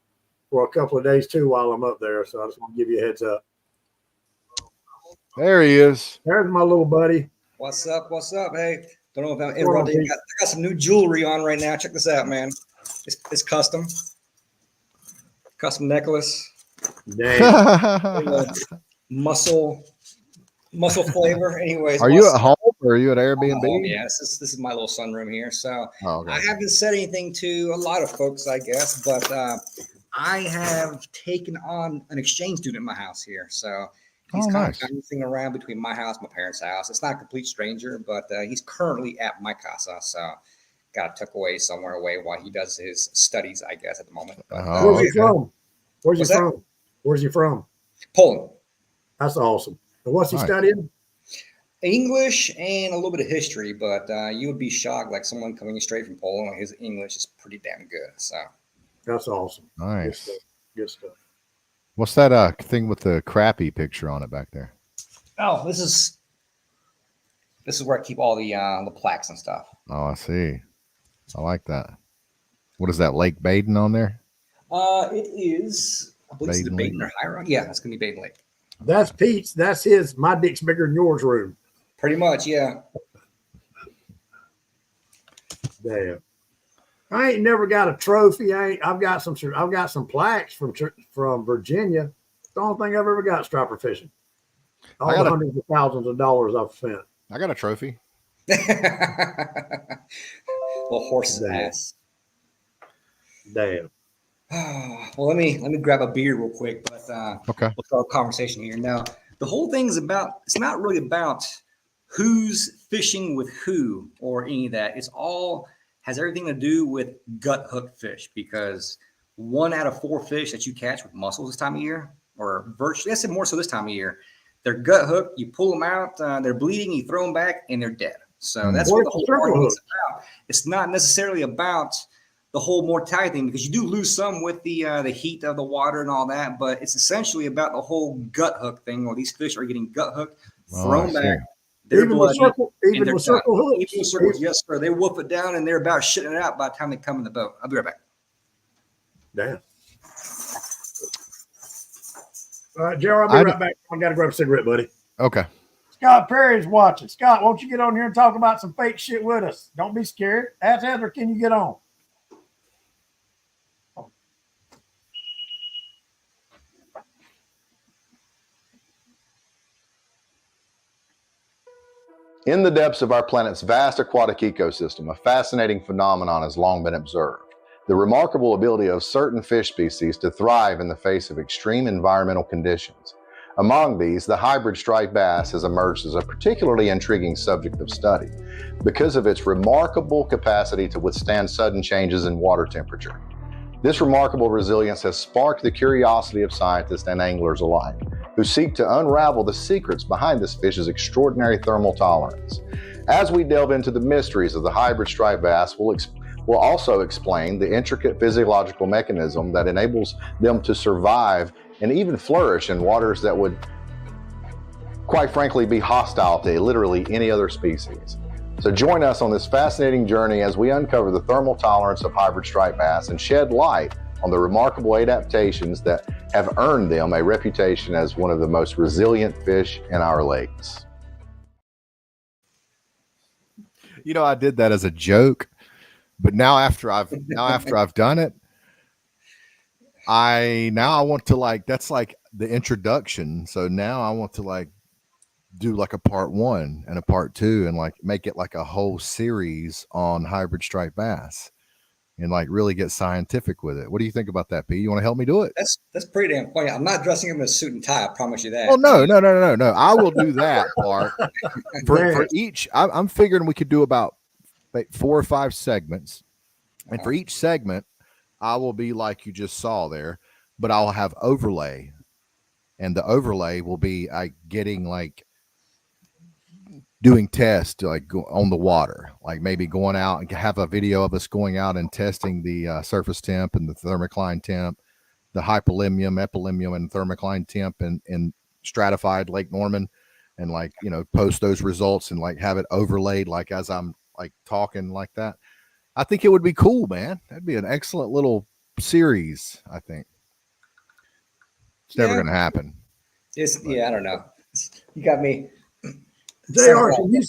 for a couple of days too while I'm up there. So I just want to give you a heads up.
There he is.
There's my little buddy.
What's up? What's up? Hey, don't know if I'm interrupting. I got some new jewelry on right now. Check this out, man. It's custom necklace.
Dang.
muscle flavor. Anyways,
are you at home or are you at Airbnb?
Yeah, this is my little sunroom here. So
okay.
I haven't said anything to a lot of folks, I guess, but I have taken on an exchange student in my house here. So he's kind of bouncing around between my house, my parents' house. It's not a complete stranger, but he's currently at my casa. So got to tuck away somewhere away while he does his studies, I guess, at the moment. But,
where's he from? Where's he from?
Poland.
That's awesome. And what's he studying?
English and a little bit of history, but you would be shocked, like someone coming straight from Poland, his English is pretty damn good. So
that's awesome.
Nice.
Good stuff.
What's that thing with the crappie picture on it back there?
Oh, this is where I keep all the plaques and stuff.
Oh, I see. I like that. What is that, Lake Baden on there?
It is. I believe it's the Baden or Hiram. Yeah, that's gonna be Baden Lake.
That's Pete's. That's his. My dick's bigger than yours room.
Pretty much, yeah.
Damn. I ain't never got a trophy. I've got some plaques from Virginia. It's the only thing I've ever got striper fishing. All the hundreds of thousands of dollars I've spent.
I got a trophy.
Little horse's ass.
Damn.
Well, let me grab a beer real quick, but
okay.
We'll start a conversation here. Now, the whole thing's it's not really about who's fishing with who or any of that. Has everything to do with gut hook fish, because 1 out of 4 fish that you catch with mussels this time of year, or virtually, I said more so this time of year, they're gut hook. You pull them out, they're bleeding, you throw them back, and they're dead. So that's what the whole argument is about. It's not necessarily about the whole mortality thing, because you do lose some with the heat of the water and all that, but it's essentially about the whole gut hook thing, where these fish are getting gut hooked, thrown back.
Even with circle hooks.
Even with circles, yes, sir. They wolf it down and they're about shitting it out by the time they come in the boat. I'll be right back.
Damn. All right, Gerald, I'll be right back. I got to grab a cigarette, buddy.
Okay.
Scott Perry's watching. Scott, won't you get on here and talk about some fake shit with us? Don't be scared. Ask Heather, can you get on?
In the depths of our planet's vast aquatic ecosystem, a fascinating phenomenon has long been observed: the remarkable ability of certain fish species to thrive in the face of extreme environmental conditions. Among these, the hybrid striped bass has emerged as a particularly intriguing subject of study because of its remarkable capacity to withstand sudden changes in water temperature. This remarkable resilience has sparked the curiosity of scientists and anglers alike, who seek to unravel the secrets behind this fish's extraordinary thermal tolerance. As we delve into the mysteries of the hybrid striped bass, we'll also explain the intricate physiological mechanism that enables them to survive and even flourish in waters that would, quite frankly, be hostile to literally any other species. So join us on this fascinating journey as we uncover the thermal tolerance of hybrid striped bass and shed light on the remarkable adaptations that have earned them a reputation as one of the most resilient fish in our lakes. You know, I did that as a joke, but now after I've done it, I want to, like, that's like the introduction. So now I want to, like, do like a part 1 and a part 2 and like make it like a whole series on hybrid striped bass and like really get scientific with it. What do you think about that, P? You want to help me do it?
That's pretty damn funny. I'm not dressing him in a suit and tie. I promise you that.
Well, no. I will do that part for each. I'm figuring we could do about 4 or 5 segments, and for each segment, I will be like you just saw there, but I'll have overlay, and the overlay will be getting like doing tests like on the water, like maybe going out and have a video of us going out and testing the surface temp and the thermocline temp, the hypolymium, epilemium, and thermocline temp in stratified Lake Norman, and like, you know, post those results and like have it overlaid like as I'm like talking like that. I think it would be cool, man. That'd be an excellent little series. I think it's never going to happen.
Yeah, I don't know. You got me.
JR,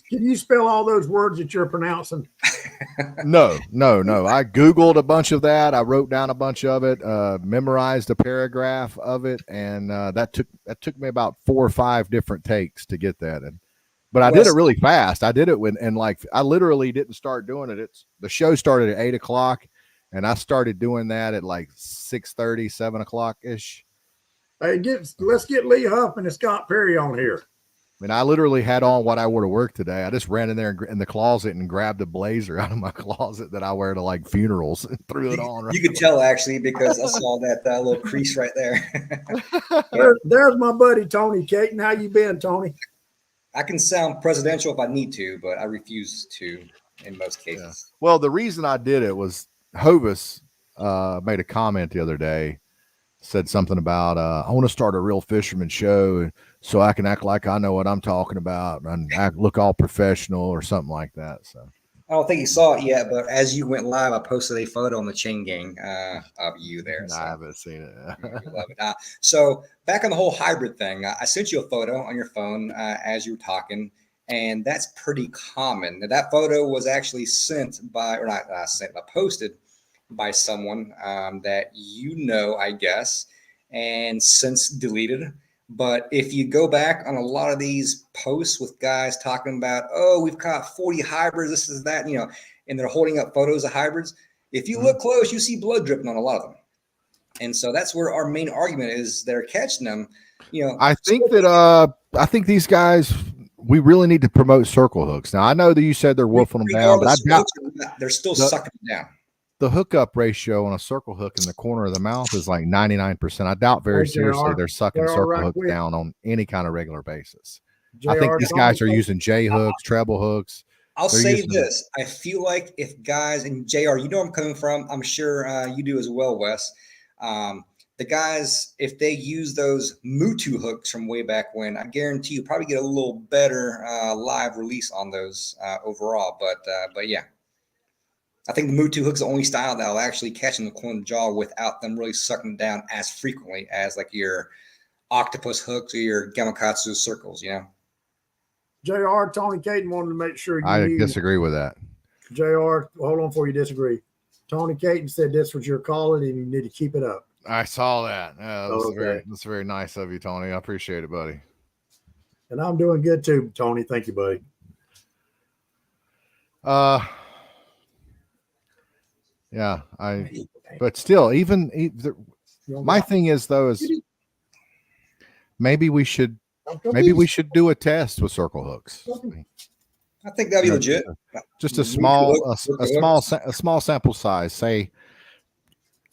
can you spell all those words that you're pronouncing?
No. I Googled a bunch of that. I wrote down a bunch of it, memorized a paragraph of it, and that took me about 4 or 5 different takes to get that. But I did it really fast. I did it I literally didn't start doing it. The show started at 8:00, and I started doing that at like 6:30, 7:00 ish.
Hey, let's get Lee Huff and Scott Perry on here.
I mean, I literally had on what I wore to work today. I just ran in there in the closet and grabbed a blazer out of my closet that I wear to like funerals and threw it on.
You could tell actually because I saw that little crease right there.
There's my buddy Tony Caton. How you been, Tony?
I can sound presidential if I need to, but I refuse to in most cases.
Yeah. Well, the reason I did it was Hovis made a comment the other day, said something about I want to start a real fisherman show so I can act like I know what I'm talking about and look all professional or something like that. So
I don't think you saw it yet, but as you went live, I posted a photo on the Chain Gang of you there. So.
I haven't seen it.
Love it. So back on the whole hybrid thing, I sent you a photo on your phone as you were talking, and that's pretty common. Now, that photo was actually posted by someone that you know, I guess, and since deleted. But if you go back on a lot of these posts with guys talking about, oh, we've caught 40 hybrids, this is that, you know, and they're holding up photos of hybrids. If you look close, you see blood dripping on a lot of them. And so that's where our main argument is. They're catching them. You know,
I think these guys, we really need to promote circle hooks. Now, I know that you said they're wolfing them down, but I doubt
they're still sucking them down.
The hookup ratio on a circle hook in the corner of the mouth is like 99%. I doubt very seriously they're sucking circle hooks down on any kind of regular basis. I think these guys are using J hooks, treble hooks.
I'll say this. I feel like if guys, and JR, you know where I'm coming from. I'm sure you do as well, Wes. The guys, if they use those Mutu hooks from way back when, I guarantee you probably get a little better live release on those overall. But yeah. I think the Mutu hook's the only style that'll actually catch in the corner of the jaw without them really sucking down as frequently as like your octopus hooks or your Gamakatsu circles, you know?
JR, Tony Caton wanted to make sure
I disagree with that.
JR, hold on before you disagree. Tony Caton said this was your calling and you need to keep it up.
I saw that. That's very nice of you, Tony. I appreciate it, buddy.
And I'm doing good too, Tony. Thank you, buddy.
Uh, yeah, but still, my thing is though is maybe we should do a test with circle hooks.
I think that'd be legit.
Just a small sample size, say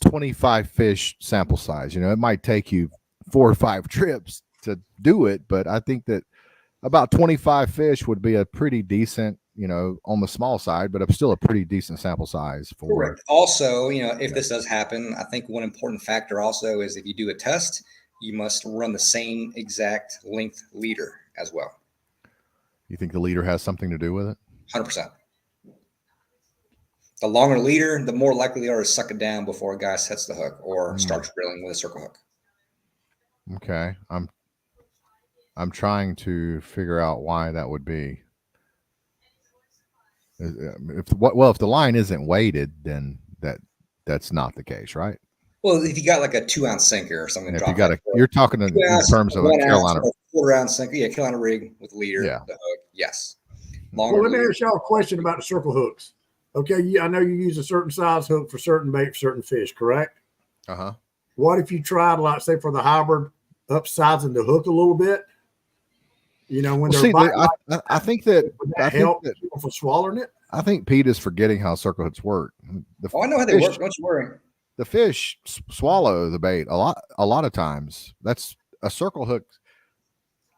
25 fish sample size. It might take you 4 or 5 trips to do it, but I think that about 25 fish would be a pretty decent, on the small side, but still a pretty decent sample size for.
Correct. Also, if this does happen, I think one important factor also is if you do a test, you must run the same exact length leader as well.
You think the leader has something to do with it?
100%. The longer leader, the more likely they are to suck it down before a guy sets the hook or starts drilling with a circle hook.
Okay. I'm trying to figure out why that would be. If the line isn't weighted, then that's not the case, right?
Well, if you got like a 2-ounce sinker or something,
you're talking in terms of a Carolina,
1/4-ounce sinker, Carolina rig with leader, the hook, yes.
Well, let me ask y'all a question about the circle hooks. Okay, I know you use a certain size hook for certain bait, for certain fish, correct?
Uh-huh.
What if you tried, like, say, for the hybrid, upsizing the hook a little bit? When they're biting,
I think that
help for swallowing it.
I think Pete is forgetting how circle hooks work.
I know how they work. Don't you worry.
The fish swallow the bait a lot of times. That's a circle hook.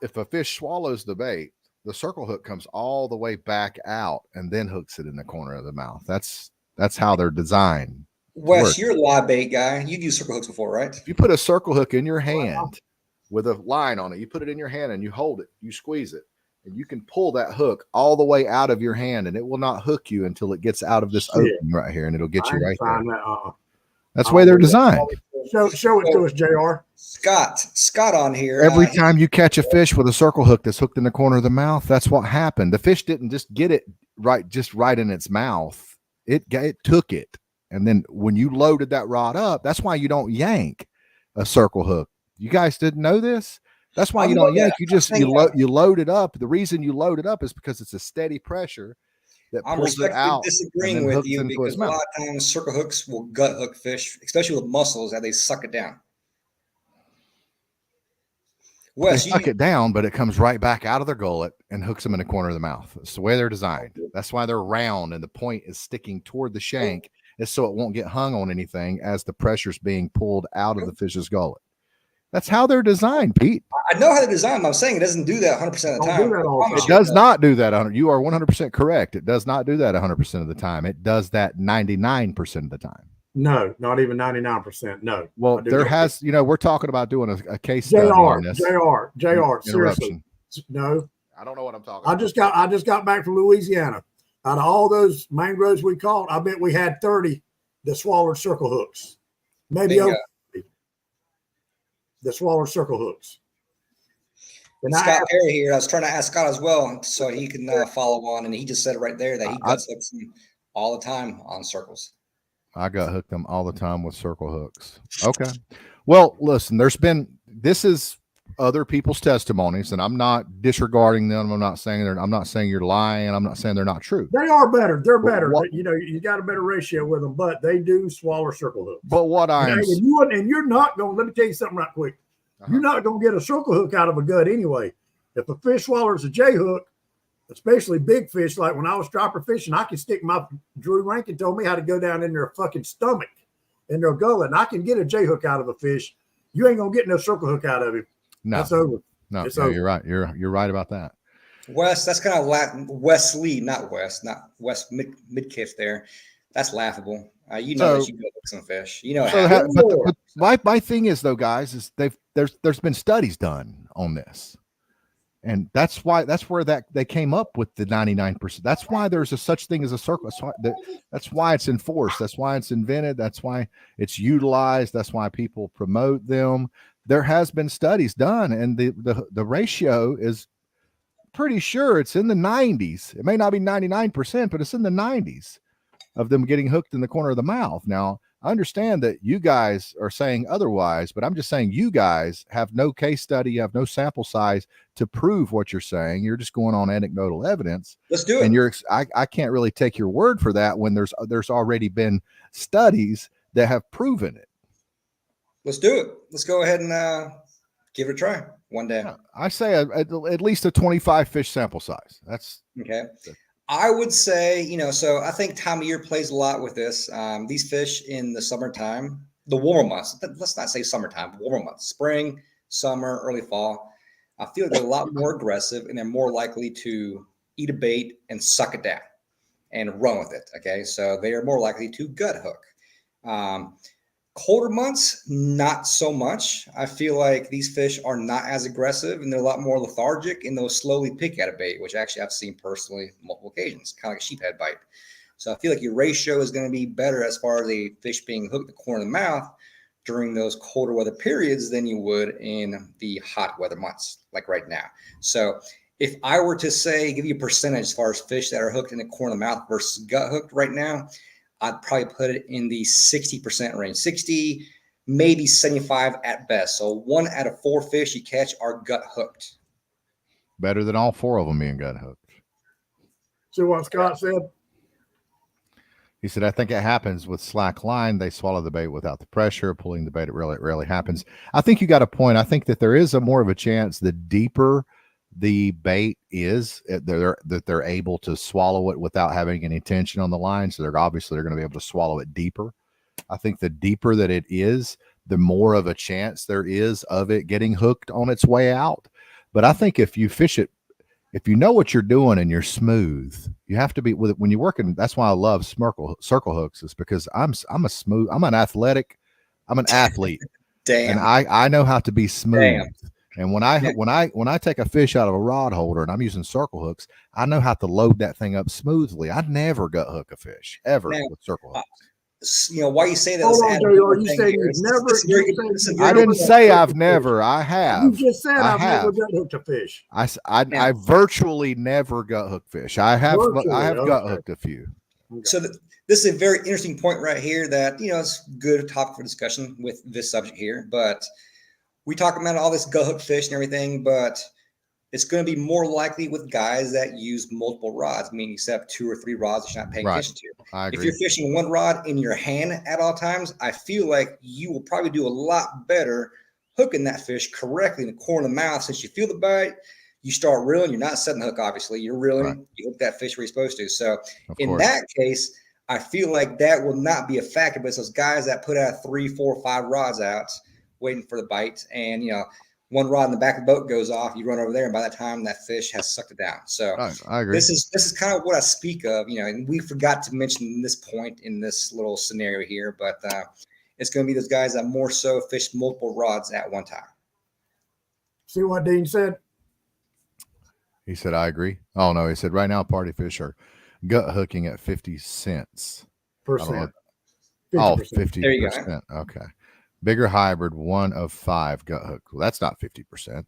If a fish swallows the bait, the circle hook comes all the way back out and then hooks it in the corner of the mouth. That's how they're designed.
Wes, you're a live bait guy. You've used circle hooks before, right?
If you put a circle hook in your hand with a line on it, you put it in your hand and you hold it, you squeeze it, and you can pull that hook all the way out of your hand, and it will not hook you until it gets out of this opening right here, and it'll get you right there. That's the way they're designed.
Show it to us, JR.
Scott on here.
Every time you catch a fish with a circle hook that's hooked in the corner of the mouth, that's what happened. The fish didn't just get it right in its mouth. It took it. And then when you loaded that rod up, that's why you don't yank a circle hook. You guys didn't know this? That's why you don't yank. You load it up. The reason you load it up is because it's a steady pressure that pulls it out.
I'm disagreeing with you because a lot of times circle hooks will gut hook fish, especially with mussels, that they suck it down.
Wes, they suck it down, but it comes right back out of their gullet and hooks them in the corner of the mouth. It's the way they're designed. That's why they're round and the point is sticking toward the shank, is so it won't get hung on anything as the pressure's being pulled out of the fish's gullet. That's how they're designed, Pete.
I know how they're designed. I'm saying it doesn't do that 100% of the time.
It does not do that. You are 100% correct. It does not do that 100% of the time. It does that 99% of the time.
No, not even 99%. No.
Well, we're talking about doing a case study on this.
JR, seriously. No.
I don't know what I'm talking about.
I just got back from Louisiana. Out of all those mangroves we caught, I bet we had 30 that swallowed circle hooks. Maybe over 30 that swallowed circle hooks.
And Scott Perry here. I was trying to ask Scott as well, so he can follow on, and he just said it right there that he guts hooks them all the time on circles.
I got hooked them all the time with circle hooks. Okay. Well, listen, this is other people's testimonies, and I'm not disregarding them. I'm not saying you're lying. I'm not saying they're not true.
They are better. They're better. You got a better ratio with them, but they do swallow circle hooks.
But what
you're not going, let me tell you something right quick. You're not going to get a circle hook out of a gut anyway. If a fish swallows a J hook, especially big fish, like when I was striper fishing, I could stick Drew Rankin told me how to go down in their fucking stomach, in their gullet, and I can get a J hook out of a fish. You ain't going to get no circle hook out of him.
No,
that's over.
No, you're right. You're right about that.
Wes, that's kind of Wesley, not Wes Midkiff there. That's laughable. That you go hook some fish.
But my thing is though, guys, is there's been studies done on this, and that's where they came up with the 99%. That's why there's a such thing as a circle. That's why it's enforced. That's why it's invented. That's why it's utilized. That's why people promote them. There has been studies done, and the ratio is pretty sure it's in the 90s. It may not be 99%, but it's in the 90s of them getting hooked in the corner of the mouth. Now, I understand that you guys are saying otherwise, but I'm just saying you guys have no case study, you have no sample size to prove what you're saying. You're just going on anecdotal evidence.
Let's do it.
And I can't really take your word for that when there's already been studies that have proven it.
Let's do it. Let's go ahead and give it a try one day.
I say at least a 25 fish sample size. That's
okay. I would say, so I think time of year plays a lot with this. These fish in the summertime, the warmer months, let's not say summertime, warmer months, spring, summer, early fall, I feel like they're a lot more aggressive and they're more likely to eat a bait and suck it down and run with it. Okay. So they are more likely to gut hook. Colder months, not so much. I feel like these fish are not as aggressive and they're a lot more lethargic and they'll slowly pick at a bait, which actually I've seen personally multiple occasions, kind of like a sheephead bite. So I feel like your ratio is going to be better as far as a fish being hooked in the corner of the mouth during those colder weather periods than you would in the hot weather months, like right now. So if I were to say, give you a percentage as far as fish that are hooked in the corner of the mouth versus gut hooked right now, I'd probably put it in the 60% range, 60, maybe 75 at best. So 1 out of 4 fish you catch are gut hooked.
Better than all 4 of them being gut hooked.
See what Scott said?
He said, I think it happens with slack line. They swallow the bait without the pressure. Pulling the bait, it rarely happens. I think you got a point. I think that there is more of a chance the deeper the bait is, that they're able to swallow it without having any tension on the line. So they're going to be able to swallow it deeper. I think the deeper that it is, the more of a chance there is of it getting hooked on its way out. But I think if you fish it, if you know what you're doing and you're smooth, you have to be with it when you're working. That's why I love circle hooks, is because I'm an athlete.
Damn.
And I know how to be smooth.
Damn.
And when I take a fish out of a rod holder and I'm using circle hooks, I know how to load that thing up smoothly. I'd never gut hook a fish ever with circle hooks.
Why you say that?
Hold on, JR. You said you've never.
I didn't say I've never. I have.
You just said I've never gut hooked a fish.
I virtually never gut hook fish. I have gut hooked a few.
Okay. So this is a very interesting point right here that, it's good topic for discussion with this subject here, but we talk about all this gut hook fish and everything, but it's going to be more likely with guys that use multiple rods, meaning you have 2 or 3 rods that you're not paying attention to.
I agree.
If you're fishing 1 rod in your hand at all times, I feel like you will probably do a lot better hooking that fish correctly in the corner of the mouth. Since you feel the bite, you start reeling. You're not setting the hook, obviously. You're reeling. Right. You hook that fish where you're supposed to. So in that case, I feel like that will not be a factor. But it's those guys that put out 3, 4, 5 rods out waiting for the bite, and 1 rod in the back of the boat goes off, you run over there, and by that time that fish has sucked it down. So
I agree.
This is kind of what I speak of, and we forgot to mention this point in this little scenario here, but it's going to be those guys that more so fish multiple rods at one time.
See what Dean said?
He said, I agree. Oh no, he said right now party fish are gut hooking at 50 cents.
Percent.
50%.
There you go.
Okay. Bigger hybrid, 1 of 5 gut hook. Well, that's not 50%.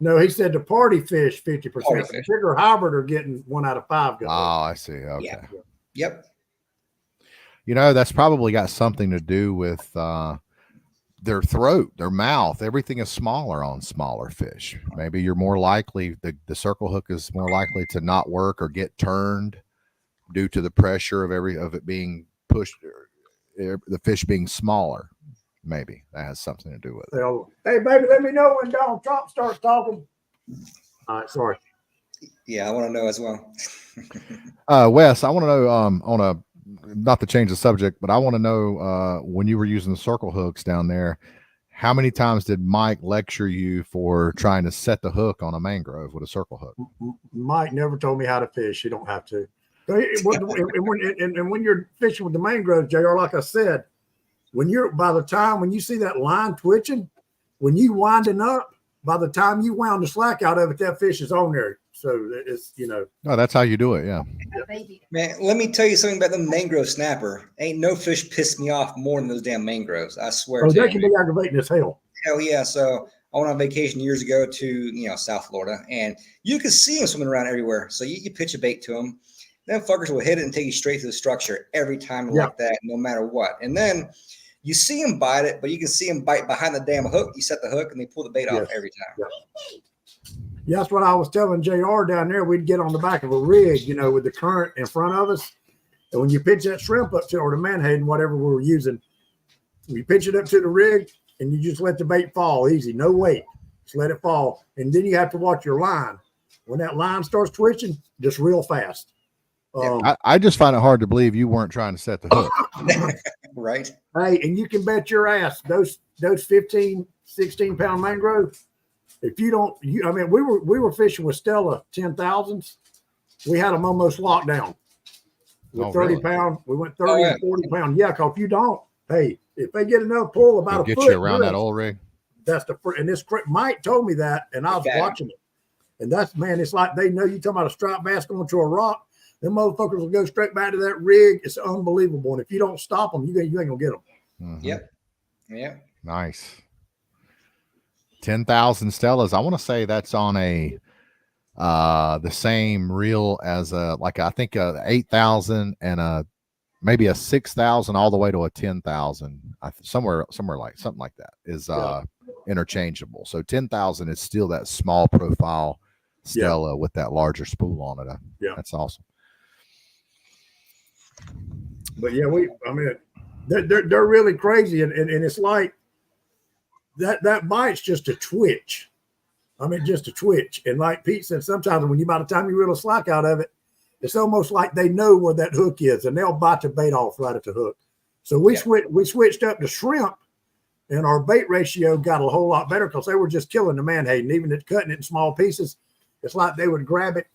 No, he said the party fish 50%. The bigger hybrid are getting 1 out of 5 gut hook.
Oh, I see. Okay.
Yeah. Yep.
That's probably got something to do with their throat, their mouth. Everything is smaller on smaller fish. Maybe you're more likely, the circle hook is more likely to not work or get turned due to the pressure of it being pushed, the fish being smaller. Maybe that has something to do with it.
Hey, baby, let me know when Donald Trump starts talking. All right, sorry.
Yeah, I want to know as well.
Wes, I want to know not to change the subject, but I want to know when you were using the circle hooks down there, how many times did Mike lecture you for trying to set the hook on a mangrove with a circle hook?
Mike never told me how to fish. You don't have to. And when you're fishing with the mangroves, JR, like I said, when you see that line twitching, when you winding up, by the time you wound the slack out of it, that fish is on there. So it's,
Oh, that's how you do it. Yeah.
Man, let me tell you something about the mangrove snapper. Ain't no fish piss me off more than those damn mangroves. I swear.
Oh, they can be aggravating as hell.
Hell yeah. So I went on vacation years ago to, South Florida, and you could see them swimming around everywhere. So you pitch a bait to them. Them fuckers will hit it and take you straight to the structure every time like that, no matter what. And then you see them bite it, but you can see them bite behind the damn hook. You set the hook and they pull the bait off every time.
Yeah, that's what I was telling JR down there. We'd get on the back of a rig, you know, with the current in front of us. And when you pitch that shrimp up to, or the menhaden, whatever we were using, you pitch it up to the rig and you just let the bait fall easy, no weight. Just let it fall. And then you have to watch your line. When that line starts twitching, just real fast.
I just find it hard to believe you weren't trying to set the hook.
Right.
Hey, and you can bet your ass those 15, 16-pound mangrove, if you don't, I mean, we were fishing with Stella 10,000s. We had them almost locked down with 30 pound. We went 30 and 40 pound. Yeah, because if you don't, hey, if they get enough pull about
They'll
a
get
foot,
you around that old rig.
That's and this Mike told me that, and I was watching it. And that's, man, it's like they know you talking about a striped bass going to a rock. Them motherfuckers will go straight back to that rig. It's unbelievable. And if you don't stop them, you ain't gonna get them.
Mm-hmm.
Yep.
Nice. 10,000 Stellas. I want to say that's on the same reel as I think 8,000 and maybe a 6,000 all the way to a 10,000. Somewhere like something like that is interchangeable. So 10,000 is still that small profile Stella with that larger spool on it. That's awesome.
But yeah, I mean, they're really crazy, and it's like that bite's just a twitch. I mean, just a twitch. And like Pete said, sometimes when by the time you reel a slack out of it, it's almost like they know where that hook is, and they'll bite the bait off right at the hook. So we switched up to shrimp, and our bait ratio got a whole lot better because they were just killing the menhaden, even at cutting it in small pieces. It's like they would grab it.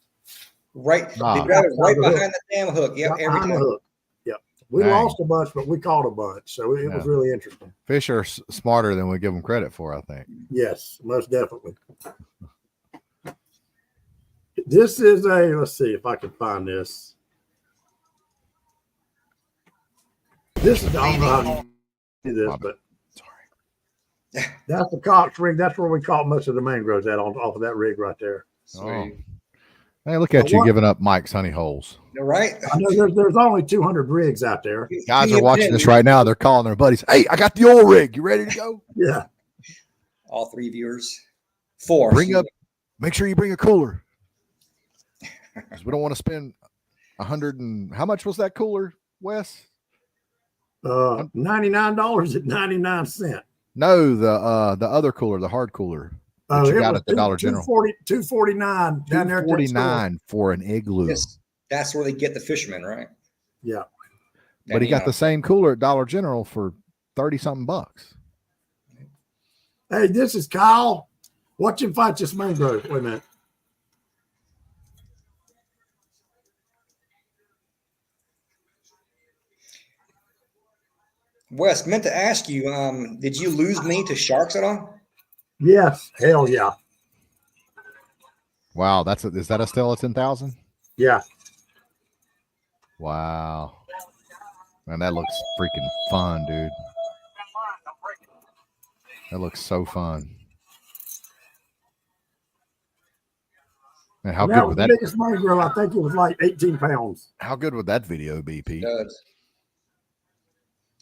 Right. They grab it right behind the damn hook. Yep. Every time. The hook.
Yep. We lost a bunch, but we caught a bunch. So it was really interesting.
Fish are smarter than we give them credit for, I think.
Yes, most definitely. This is let's see if I can find this. This is, I don't know how to do this, but that's the Cox rig. That's where we caught most of the mangroves off of that rig right there.
Oh. Hey, look at you giving up Mike's honey holes.
Right.
I know there's only 200 rigs out there.
Guys are watching this right now. They're calling their buddies. Hey, I got the oil rig. You ready to go?
Yeah.
All 3 viewers. 4.
Make sure you bring a cooler. Because we don't want to spend $100 and how much was that cooler, Wes?
$99 at 99 cents.
No, the other cooler, the hard cooler. You got at the Dollar General.
$249 down there.
$249 for an igloo.
Yes, that's where they get the fishermen, right?
Yeah.
But he got the same cooler at Dollar General for 30-something bucks.
Hey, this is Kyle. Watch him fight this mangrove. Wait a minute.
Wes, meant to ask you, did you lose me to sharks at all?
Yes. Hell yeah.
Wow. Is that a Stella 10,000?
Yeah.
Wow. Man, that looks freaking fun, dude. That looks so fun. And how good would that?
The biggest mangrove, I think it was like 18 pounds.
How good would that video be, Pete?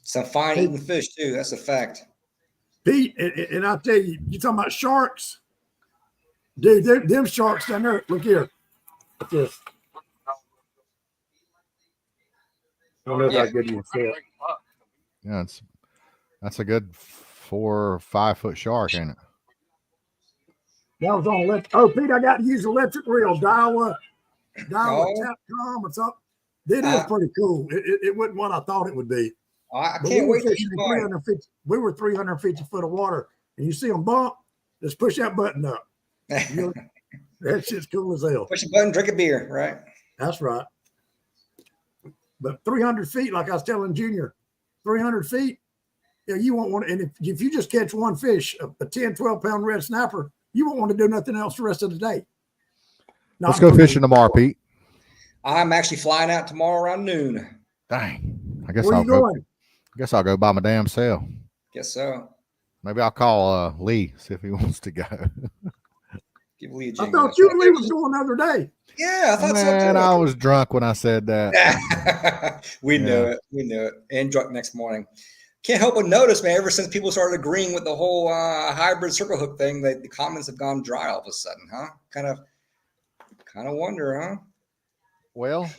Some fine eating fish too. That's a fact.
Pete, and I'll tell you, you talking about sharks? Dude, them sharks down there. Look here. Look this. I don't know how good you can see it.
Yeah, that's a good 4 or 5 foot shark, ain't it?
That was on electric. Oh, Pete, I got to use electric reel. Daiwa Tapcom or something. It is pretty cool. It wasn't what I thought it would be.
I can't wait to use mine.
We were 350 foot of water, and you see them bump, just push that button up. That shit's cool as hell.
Push a button, drink a beer, right?
That's right. But 300 feet, like I was telling Junior, 300 feet, you won't want to. And if you just catch one fish, a 10, 12-pound red snapper, you won't want to do nothing else the rest of the day.
Let's go fishing tomorrow, Pete.
I'm actually flying out tomorrow around noon.
Dang. I guess
Where
I'll go.
Going?
I guess I'll go by my damn self.
Guess so.
Maybe I'll call Lee, see if he wants to go.
Give Lee a
I
jingle.
thought you and Lee was going the other day.
Yeah, I thought
Man,
so
I
too.
was drunk when I said that.
We knew
Yeah.
it. We knew it. And drunk next morning. Can't help but notice, man, ever since people started agreeing with the whole hybrid circle hook thing, that the comments have gone dry all of a sudden, huh? Kind of wonder, huh?
Well,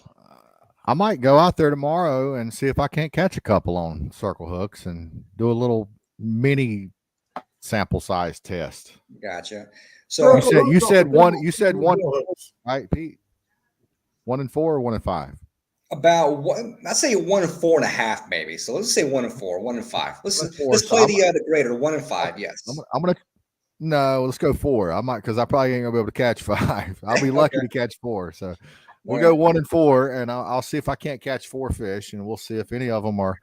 I might go out there tomorrow and see if I can't catch a couple on circle hooks and do a little mini sample size test.
Gotcha. So
You said one,
Drill hooks.
right, Pete? 1 and 4 or 1 and 5?
about one, I'd say 1 and 4.5, maybe. So let's say 1 and 4, 1 and 5. Let's
1 and 4,
let's
so
play the greater 1 and 5. Yes.
I'm gonna no, let's go 4. I might because I probably ain't gonna be able to catch 5. I'll be lucky
Okay.
to catch 4. So we'll
All
go
right.
1 and 4, and I'll see if I can't catch 4 fish, and we'll see if any of them are.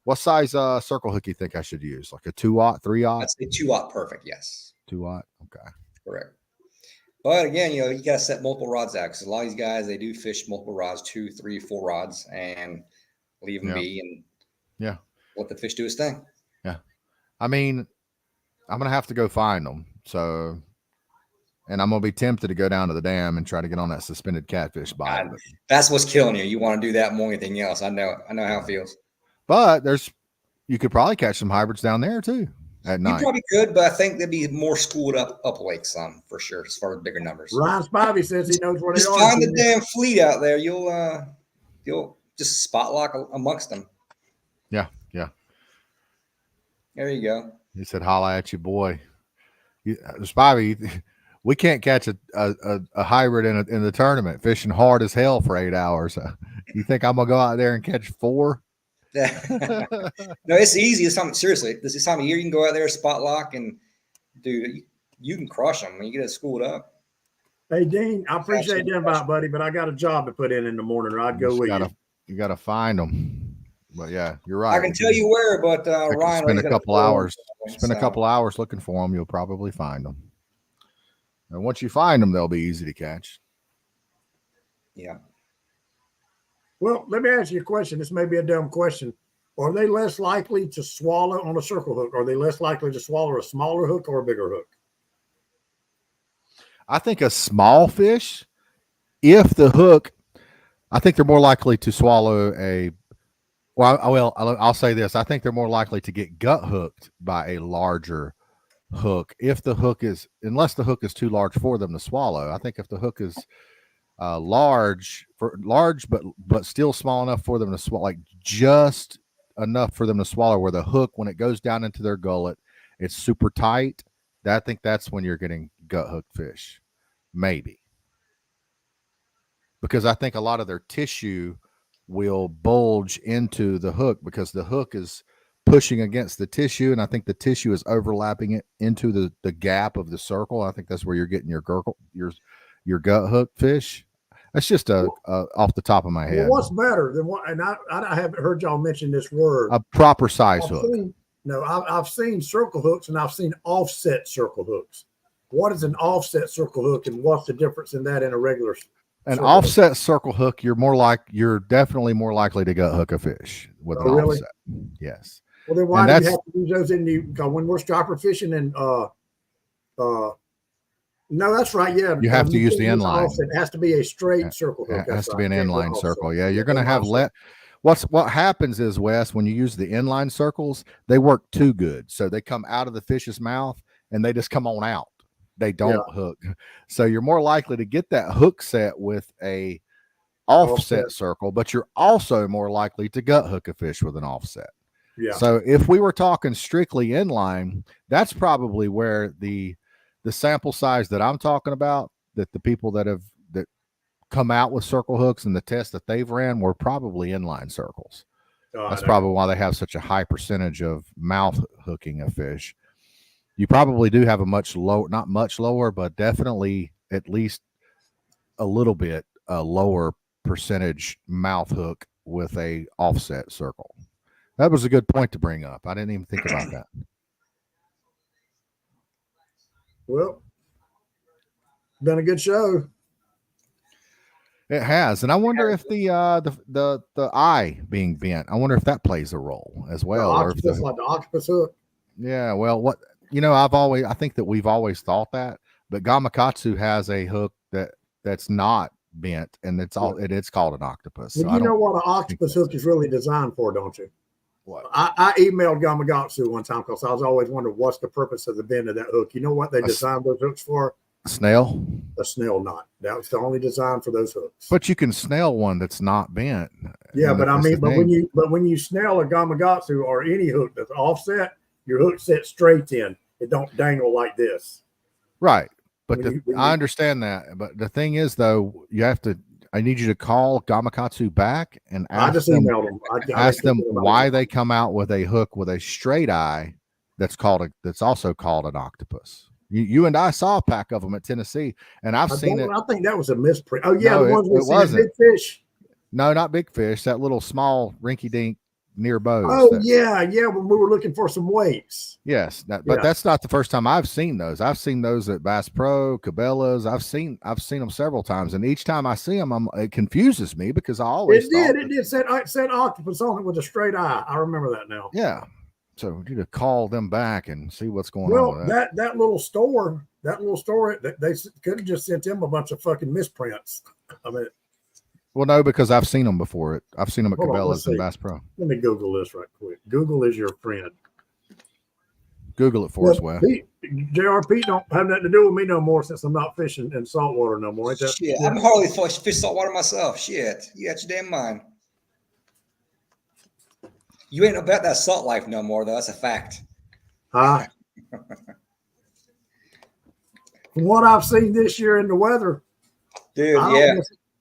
What size circle hook you think I should use? Like a 2-aught, 3-aught,
I'd say 2-aught perfect. Yes.
2-aught. Okay.
Correct. But again, you got to set multiple rods out because a lot of these guys, they do fish multiple rods, 2, 3, 4 rods, and leave them be and let the fish do his thing.
Yeah. I mean, I'm going to have to go find them. So, and I'm going to be tempted to go down to the dam and try to get on that suspended catfish bite.
That's what's killing you. You want to do that more than anything else. I know how it feels.
But you could probably catch some hybrids down there too at night.
You probably could, but I think they'd be more schooled up lake some for sure, as far as bigger numbers.
Ryan Spivey says he knows where they
Just
are.
find the damn fleet out there. You'll just spot lock amongst them.
Yeah.
There you go.
He said, "Holla at you, boy." Spivey, we can't catch a hybrid in the tournament fishing hard as hell for 8 hours. You think I'm gonna go out there and catch 4?
No, it's easy. This time, seriously, this time of year, you can go out there, spot lock, and dude, you can crush them when you get it schooled up.
Hey, Dean, I appreciate the invite, buddy, but I got a job to put in the morning, or I'd go with you.
You got to find them. But yeah, you're right.
I can tell you where, but Ryan,
spend a couple hours. Spend a couple hours looking for them. You'll probably find them. And once you find them, they'll be easy to catch.
Yeah.
Well, let me ask you a question. This may be a dumb question. Are they less likely to swallow on a circle hook? Are they less likely to swallow a smaller hook or a bigger hook?
I think a small fish, if the hook, I think they're more likely to swallow a. Well, I'll say this. I think they're more likely to get gut hooked by a larger hook if the hook is, unless the hook is too large for them to swallow. I think if the hook is large, but still small enough for them to swallow, like just enough for them to swallow, where the hook, when it goes down into their gullet, it's super tight. I think that's when you're getting gut hooked fish, maybe, because I think a lot of their tissue will bulge into the hook because the hook is pushing against the tissue, and I think the tissue is overlapping it into the gap of the circle. I think that's where you're getting your gut hook fish. That's just off the top of my head.
Well, what's better than what? And I haven't heard y'all mention this word.
A proper size hook.
I've seen circle hooks and I've seen offset circle hooks. What is an offset circle hook, and what's the difference in that and a regular?
An offset circle hook, you're definitely more likely to gut hook a fish with an offset. Yes.
Well, then why do you have to use those in the? When we're striper fishing and no, that's right. Yeah,
you have to use the inline.
It has to be a straight circle hook.
It has to be an inline circle. Yeah, you're going to have what happens is, Wes, when you use the inline circles, they work too good, so they come out of the fish's mouth and they just come on out. They don't hook. So you're more likely to get that hook set with a offset circle, but you're also more likely to gut hook a fish with an offset.
Yeah.
So if we were talking strictly inline, that's probably where the sample size that I'm talking about, that the people that come out with circle hooks and the tests that they've ran were probably inline circles. That's probably why they have such a high percentage of mouth hooking a fish. You probably do have a not much lower, but definitely at least a little bit lower percentage mouth hook with a offset circle. That was a good point to bring up. I didn't even think about that.
Well, been a good show.
It has, and I wonder if the eye being bent, I wonder if that plays a role as well.
Like the octopus hook.
Yeah, well, I think that we've always thought that. but Gamakatsu has a hook that's not bent, and it's called an octopus.
Well,
So
you know what an octopus hook is really designed for, don't you?
What?
I emailed Gamakatsu one time because I was always wondering what's the purpose of the bend of that hook. You know what they designed those hooks for?
A snail?
A snail knot. That was the only design for those hooks.
But you can snail one that's not bent.
Yeah, but I mean, but when you snail a Gamakatsu or any hook that's offset, your hook sets straight in. It don't dangle like this.
Right. But I understand that. But the thing is, though, I need you to call Gamakatsu back and ask them why they come out with a hook with a straight eye that's also called an octopus. You and I saw a pack of them at Tennessee, and I've seen it.
I think that was a misprint. Oh yeah,
no,
the ones we see big fish.
No, not big fish. That little small rinky dink near bows.
Oh yeah. When we were looking for some weights.
Yes, but that's not the first time I've seen those. I've seen those at Bass Pro, Cabela's. I've seen them several times, and each time I see them, it confuses me because I always
it did said octopus on it with a straight eye. I remember that now.
Yeah, so we need to call them back and see what's going on with that.
That little store, they could have just sent them a bunch of fucking misprints. I mean.
Well, no, because I've seen them before. I've seen them at Cabela's and Bass Pro.
Let me Google this right quick. Google is your friend.
Google it for us, Wes.
JRP don't have nothing to do with me no more since I'm not fishing in saltwater no more.
Shit, I'm hardly fish saltwater myself. Shit, you got your damn mind. You ain't about that salt life no more, though. That's a fact.
From what I've seen this year in the weather,
dude,
yeah.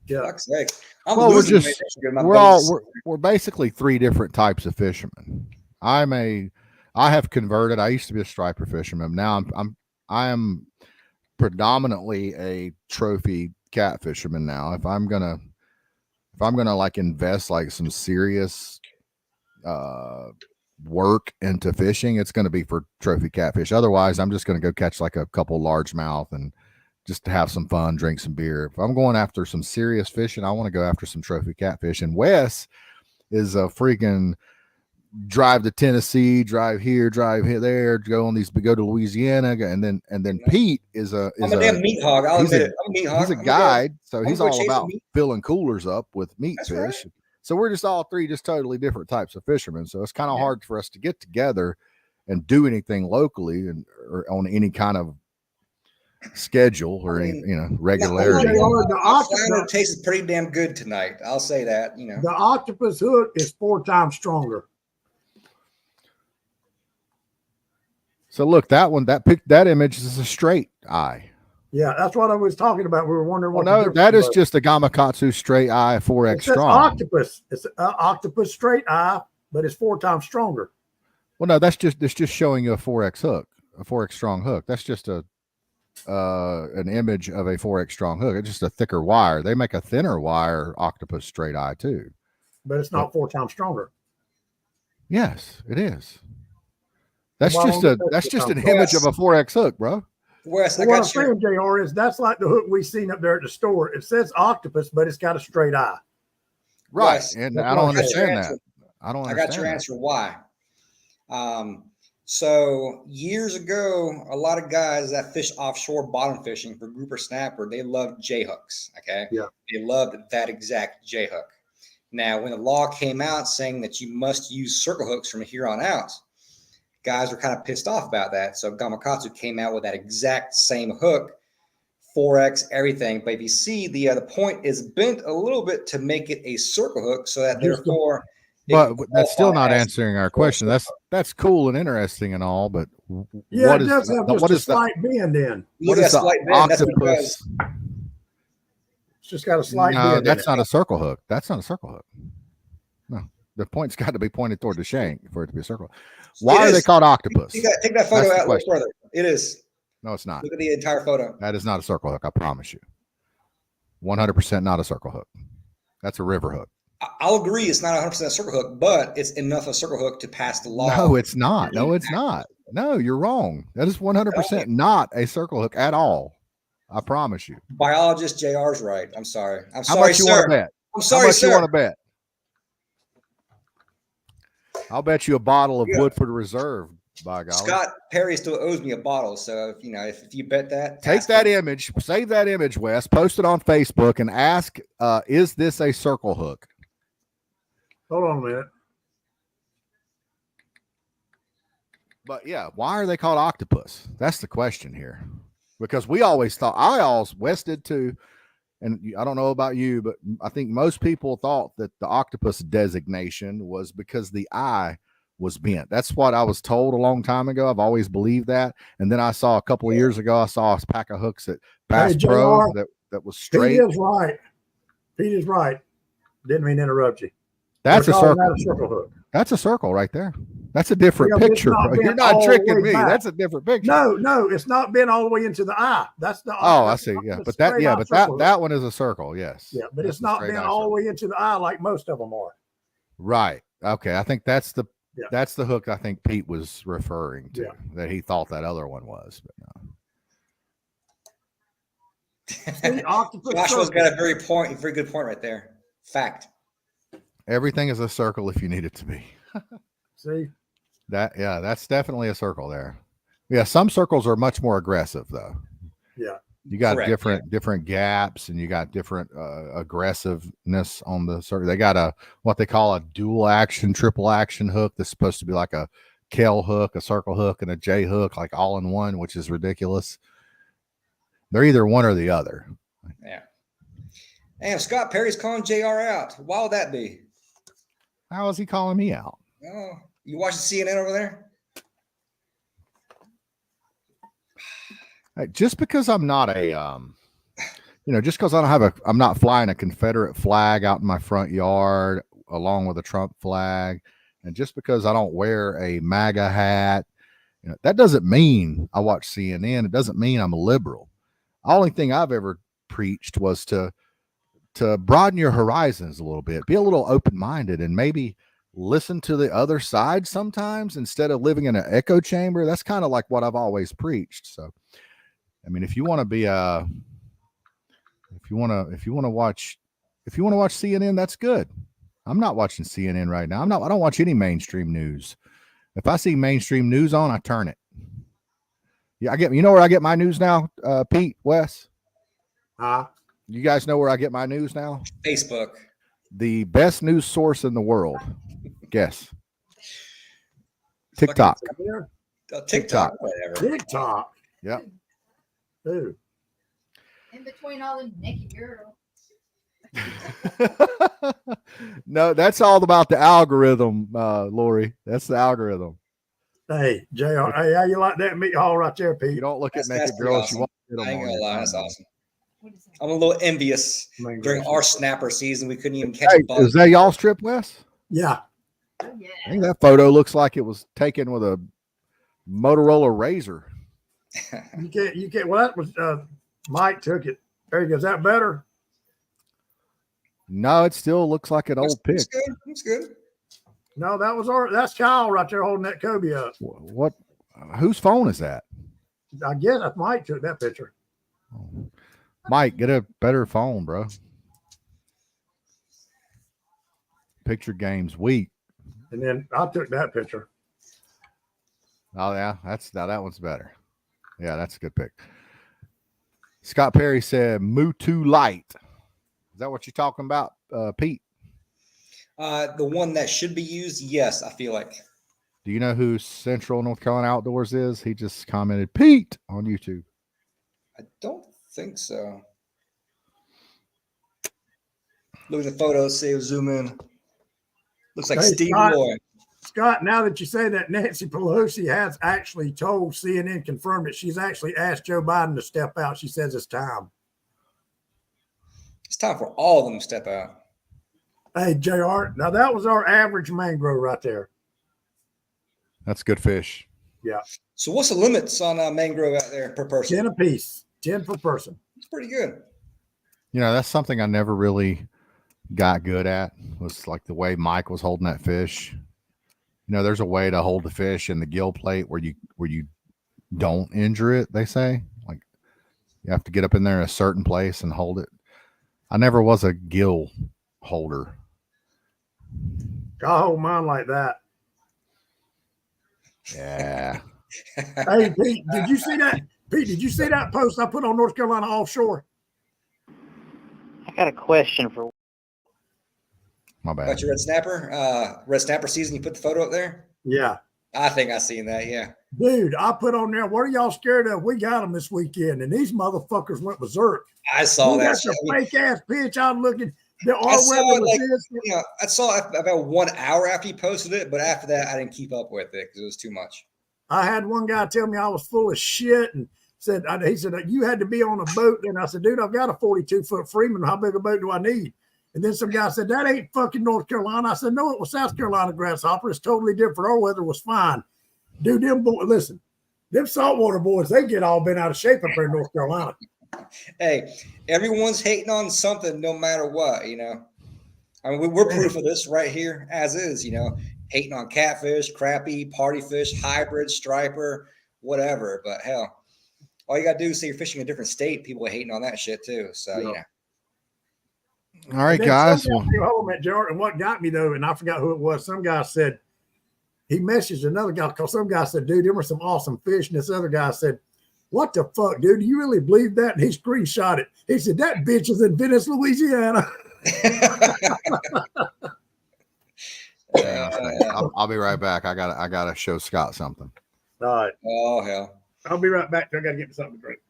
Fuck's sake.
We're basically three different types of fishermen. I have converted. I used to be a striper fisherman. Now I am predominantly a trophy cat fisherman now. If I'm gonna like invest like some serious work into fishing, it's gonna be for trophy catfish. Otherwise, I'm just gonna go catch like a couple largemouth and just to have some fun, drink some beer. If I'm going after some serious fishing, I want to go after some trophy catfish. And Wes is a freaking drive to Tennessee, drive here, there, go to Louisiana, and then Pete is I'm
a damn meat hog. I'll admit it. I'm a meat hog.
He's a guide, so he's all about filling coolers up with meat fish. Right. So we're just all three just totally different types of fishermen. So it's kind of hard for us to get together and do anything locally or on any kind of schedule or any regularity.
The octopus tastes pretty damn good tonight. I'll say that.
The octopus hook is 4 times stronger.
So look, that image is a straight eye.
Yeah, that's what I was talking about. We were wondering what.
No, that is just a Gamakatsu straight eye 4X strong.
Octopus. It's an octopus straight eye, but it's 4 times stronger.
Well, no, it's just showing you a 4X hook, a 4X strong hook. That's just an image of a 4X strong hook. It's just a thicker wire. They make a thinner wire octopus straight eye too,
but it's not 4 times stronger.
Yes, it is. That's just an image of a 4X hook, bro.
Wes, what I'm saying, JR, is that's like the hook we seen up there at the store. It says octopus, but it's got a straight eye.
Right, Wes, and I don't understand that. I
got your answer. Why? So years ago, a lot of guys that fish offshore bottom fishing for grouper snapper, they loved J hooks. Okay.
Yeah.
They loved that exact J hook. Now, when the law came out saying that you must use circle hooks from here on out, guys were kind of pissed off about that. So Gamakatsu came out with that exact same hook, 4X, everything. But if you see, the point is bent a little bit to make it a circle hook, so that therefore.
But that's still not answering our question. That's cool and interesting and all, but
what is a slight bend in?
What is the octopus?
It's just got a slight bend.
No, that's not a circle hook. That's not a circle hook. No, the point's got to be pointed toward the shank for it to be a circle. Why are they called octopus?
Take that photo out a little further. It is.
No, it's not.
Look at the entire photo.
That is not a circle hook. I promise you. 100% not a circle hook. That's a river hook.
I'll agree it's not 100% a circle hook, but it's enough of a circle hook to pass the law.
No, it's not. No, it's not. No, you're wrong. That is 100% not a circle hook at all. I promise you.
Biologist JR's right. I'm sorry. I'm
How
sorry,
much you
sir.
want to bet?
I'm sorry,
How much
sir.
you want to bet? I'll bet you a bottle of Woodford Reserve By golly.
Scott Perry still owes me a bottle, so if you bet that,
Take
ask
that
him.
image, save that image, Wes, post it on Facebook, and ask, is this a circle hook?
Hold on a minute.
But yeah, why are they called octopus? That's the question here. Because we always thought, Wes did too, and I don't know about you, but I think most people thought that the octopus designation was because the eye was bent. That's what I was told a long time ago. I've always believed that. And then I saw a couple of years ago, I saw a pack of hooks at Bass
Hey,
Pro
JR,
that was straight.
Pete is right. Pete is right. Didn't mean to interrupt you.
That's a
They're calling
circle.
that a circle hook.
That's a circle right there. That's a different
Yeah, but it's
picture,
not
bro.
bent
You're not
all the
tricking
way
me.
back.
That's a different picture.
No, it's not been all the way into the eye. That's the
Oh, I
that's
see.
the-
Yeah,
the
but that
straight
yeah,
eye
but
circle
that
hook.
one is a circle. Yes.
Yeah, but
That's
it's
a
not
straight
been
eye
all the
circle.
way into the eye like most of them are.
Right. Okay. I think that's the
Yeah.
hook I think Pete was referring to.
Yeah.
That he thought that other one was, but no.
See, octopus
Joshua's
circle.
got a very good point right there. Fact.
Everything is a circle if you need it to be.
See,
That's definitely a circle there. Yeah, some circles are much more aggressive though.
yeah,
You got
Correct,
different gaps, and you got different aggressiveness on the circle. They got what they call a dual action, triple action hook that's supposed to be like a Kell hook, a circle hook, and a J hook, like all in one, which is ridiculous. They're either one or the other.
Yeah. And Scott Perry's calling JR out. Why would that be?
How is he calling me out?
Oh, you watching CNN over there?
Hey, just because I'm not a, just because I'm not flying a Confederate flag out in my front yard along with a Trump flag, and just because I don't wear a MAGA hat, that doesn't mean I watch CNN. It doesn't mean I'm a liberal. The only thing I've ever preached was to broaden your horizons a little bit, be a little open-minded, and maybe listen to the other side sometimes instead of living in an echo chamber. That's kind of like what I've always preached. So, I mean, if you want to watch CNN, that's good. I'm not watching CNN right now. I don't watch any mainstream news. If I see mainstream news on, I turn it. Yeah, you know where I get my news now, Pete, Wes? You guys know where I get my news now?
Facebook.
The best news source in the world. Guess. TikTok.
TikTok, whatever.
TikTok.
Yep.
Ooh.
In between all them naked girls.
No, that's all about the algorithm, Lori. That's the algorithm.
Hey, JR. Hey, how you like that meat haul right there, Pete?
You don't look at
That's
naked
pretty
girls.
awesome.
You want to
I ain't gonna lie, that's awesome.
What is that?
I'm a little envious.
Mango
During
strip.
our snapper season, we couldn't even catch
Hey,
a bug.
is that y'all's trip, Wes?
Yeah.
Oh,
I
yeah.
think that photo looks like it was taken with a Motorola Razor.
You can't. Well, that was Mike took it. There you go. Is that better?
No, it still looks like an old pic.
It's good. It's good.
No, that's Kyle right there holding that Kobe up.
What? Whose phone is that?
I guess that's Mike took that picture.
Mike, get a better phone, bro. Picture game's weak.
And then I took that picture.
Oh yeah, that one's better. Yeah, that's a good pick. Scott Perry said Mutu Light. Is that what you're talking about, Pete?
The one that should be used, yes, I feel like.
Do you know who Central North Carolina Outdoors is? He just commented Pete on YouTube.
I don't think so. Look at the photos, see, zoom in. Looks like
Hey,
Steve
Scott.
Roy.
Scott, now that you say that, Nancy Pelosi has actually told CNN, confirmed it. She's actually asked Joe Biden to step out. She says it's time.
It's time for all of them to step out.
Hey, JR, now that was our average mangrove right there.
That's good fish.
Yeah.
So what's the limits on mangrove out there per person?
10 apiece, 10 per person.
It's pretty good.
That's something I never really got good at, was like the way Mike was holding that fish. There's a way to hold the fish in the gill plate where you don't injure it, they say. Like you have to get up in there in a certain place and hold it. I never was a gill holder.
I hold mine like that.
Yeah.
Hey, Pete, did you see that? Pete, did you see that post I put on North Carolina offshore?
I got a question for.
My bad.
About your red snapper season. You put the photo up there.
Yeah.
I think I seen that. Yeah.
Dude, I put on there, what are y'all scared of? We got them this weekend. And these motherfuckers went berserk.
I saw
We
that.
got the fake ass pitch. I'm looking. The
I
our
saw
weather
it
was
like,
this.
I saw it about 1 hour after you posted it, but after that, I didn't keep up with it because it was too much.
I had one guy tell me I was full of shit and said, he said, you had to be on a boat. And I said, dude, I've got a 42-foot Freeman. How big a boat do I need? And then some guy said, that ain't fucking North Carolina. I said, no, it was South Carolina grasshopper. It's totally different. Our weather was fine. Dude, listen, them saltwater boys, they get all bent out of shape up there in North Carolina.
Hey, everyone's hating on something no matter what, you know. I mean, we're proof of this right here, as is, you know, hating on catfish, crappie, party fish, hybrid, striper, whatever. But hell, all you got to do is say you're fishing a different state. People are hating on that shit too. So,
Yeah.
All right, guys.
Well, home at Jordan. What got me though, and I forgot who it was. Some guy said he messaged another guy because some guy said, "Dude, them are some awesome fish." And this other guy said, "What the fuck, dude? Do you really believe that?" And he screenshot it. He said, "That bitch is in Venice, Louisiana."
I'll be right back. I gotta show Scott something.
All right.
Oh hell!
I'll be right back. I gotta get me something to drink.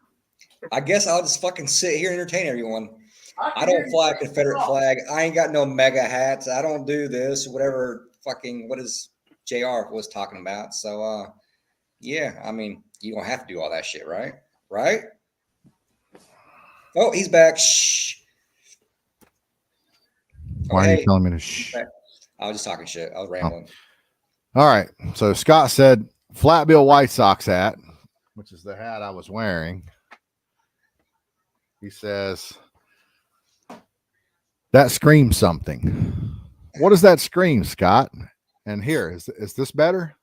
I guess I'll just fucking sit here and entertain everyone. I don't fly a Confederate flag. I ain't got no mega hats. I don't do this. Whatever fucking what is JR was talking about. So yeah, I mean, you don't have to do all that shit, right? Right? Oh, he's back. Shh.
Why are you telling me to shh?
I was just talking shit. I was rambling.
All right. So Scott said flat bill White Sox hat, which is the hat I was wearing. He says that screams something. What does that scream, Scott? And here, is this better?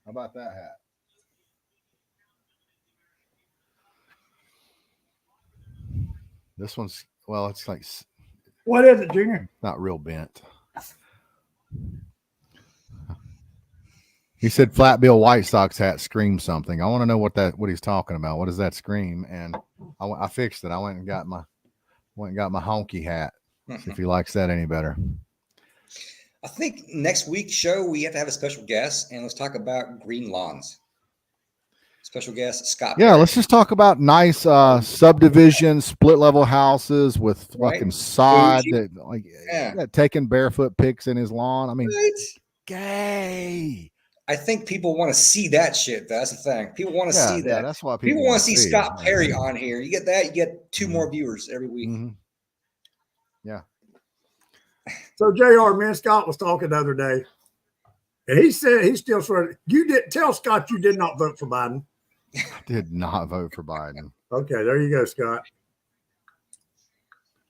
How about that hat? This one's, well, it's like,
What is it, Junior?
not real bent. He said flat bill White Sox hat screams something. I want to know what he's talking about. What does that scream? And I fixed it. I went and got my honky hat. See if he likes that any better.
I think next week's show we have to have a special guest, and let's talk about green lawns. Special guest Scott.
Yeah,
Perry.
let's just talk about nice subdivision, split level houses with fucking sod that taking barefoot pics in his lawn. I mean, gay.
I think people want to see that shit. That's the thing. People want to see that.
Yeah, that's why people
want to see Scott Perry on here. You get that, you get 2 more viewers every week.
Mm-hmm. Yeah.
So JR, man, Scott was talking the other day, and he said he's still sort of. You did tell Scott you did not vote for Biden.
I did not vote for Biden.
Okay, there you go, Scott.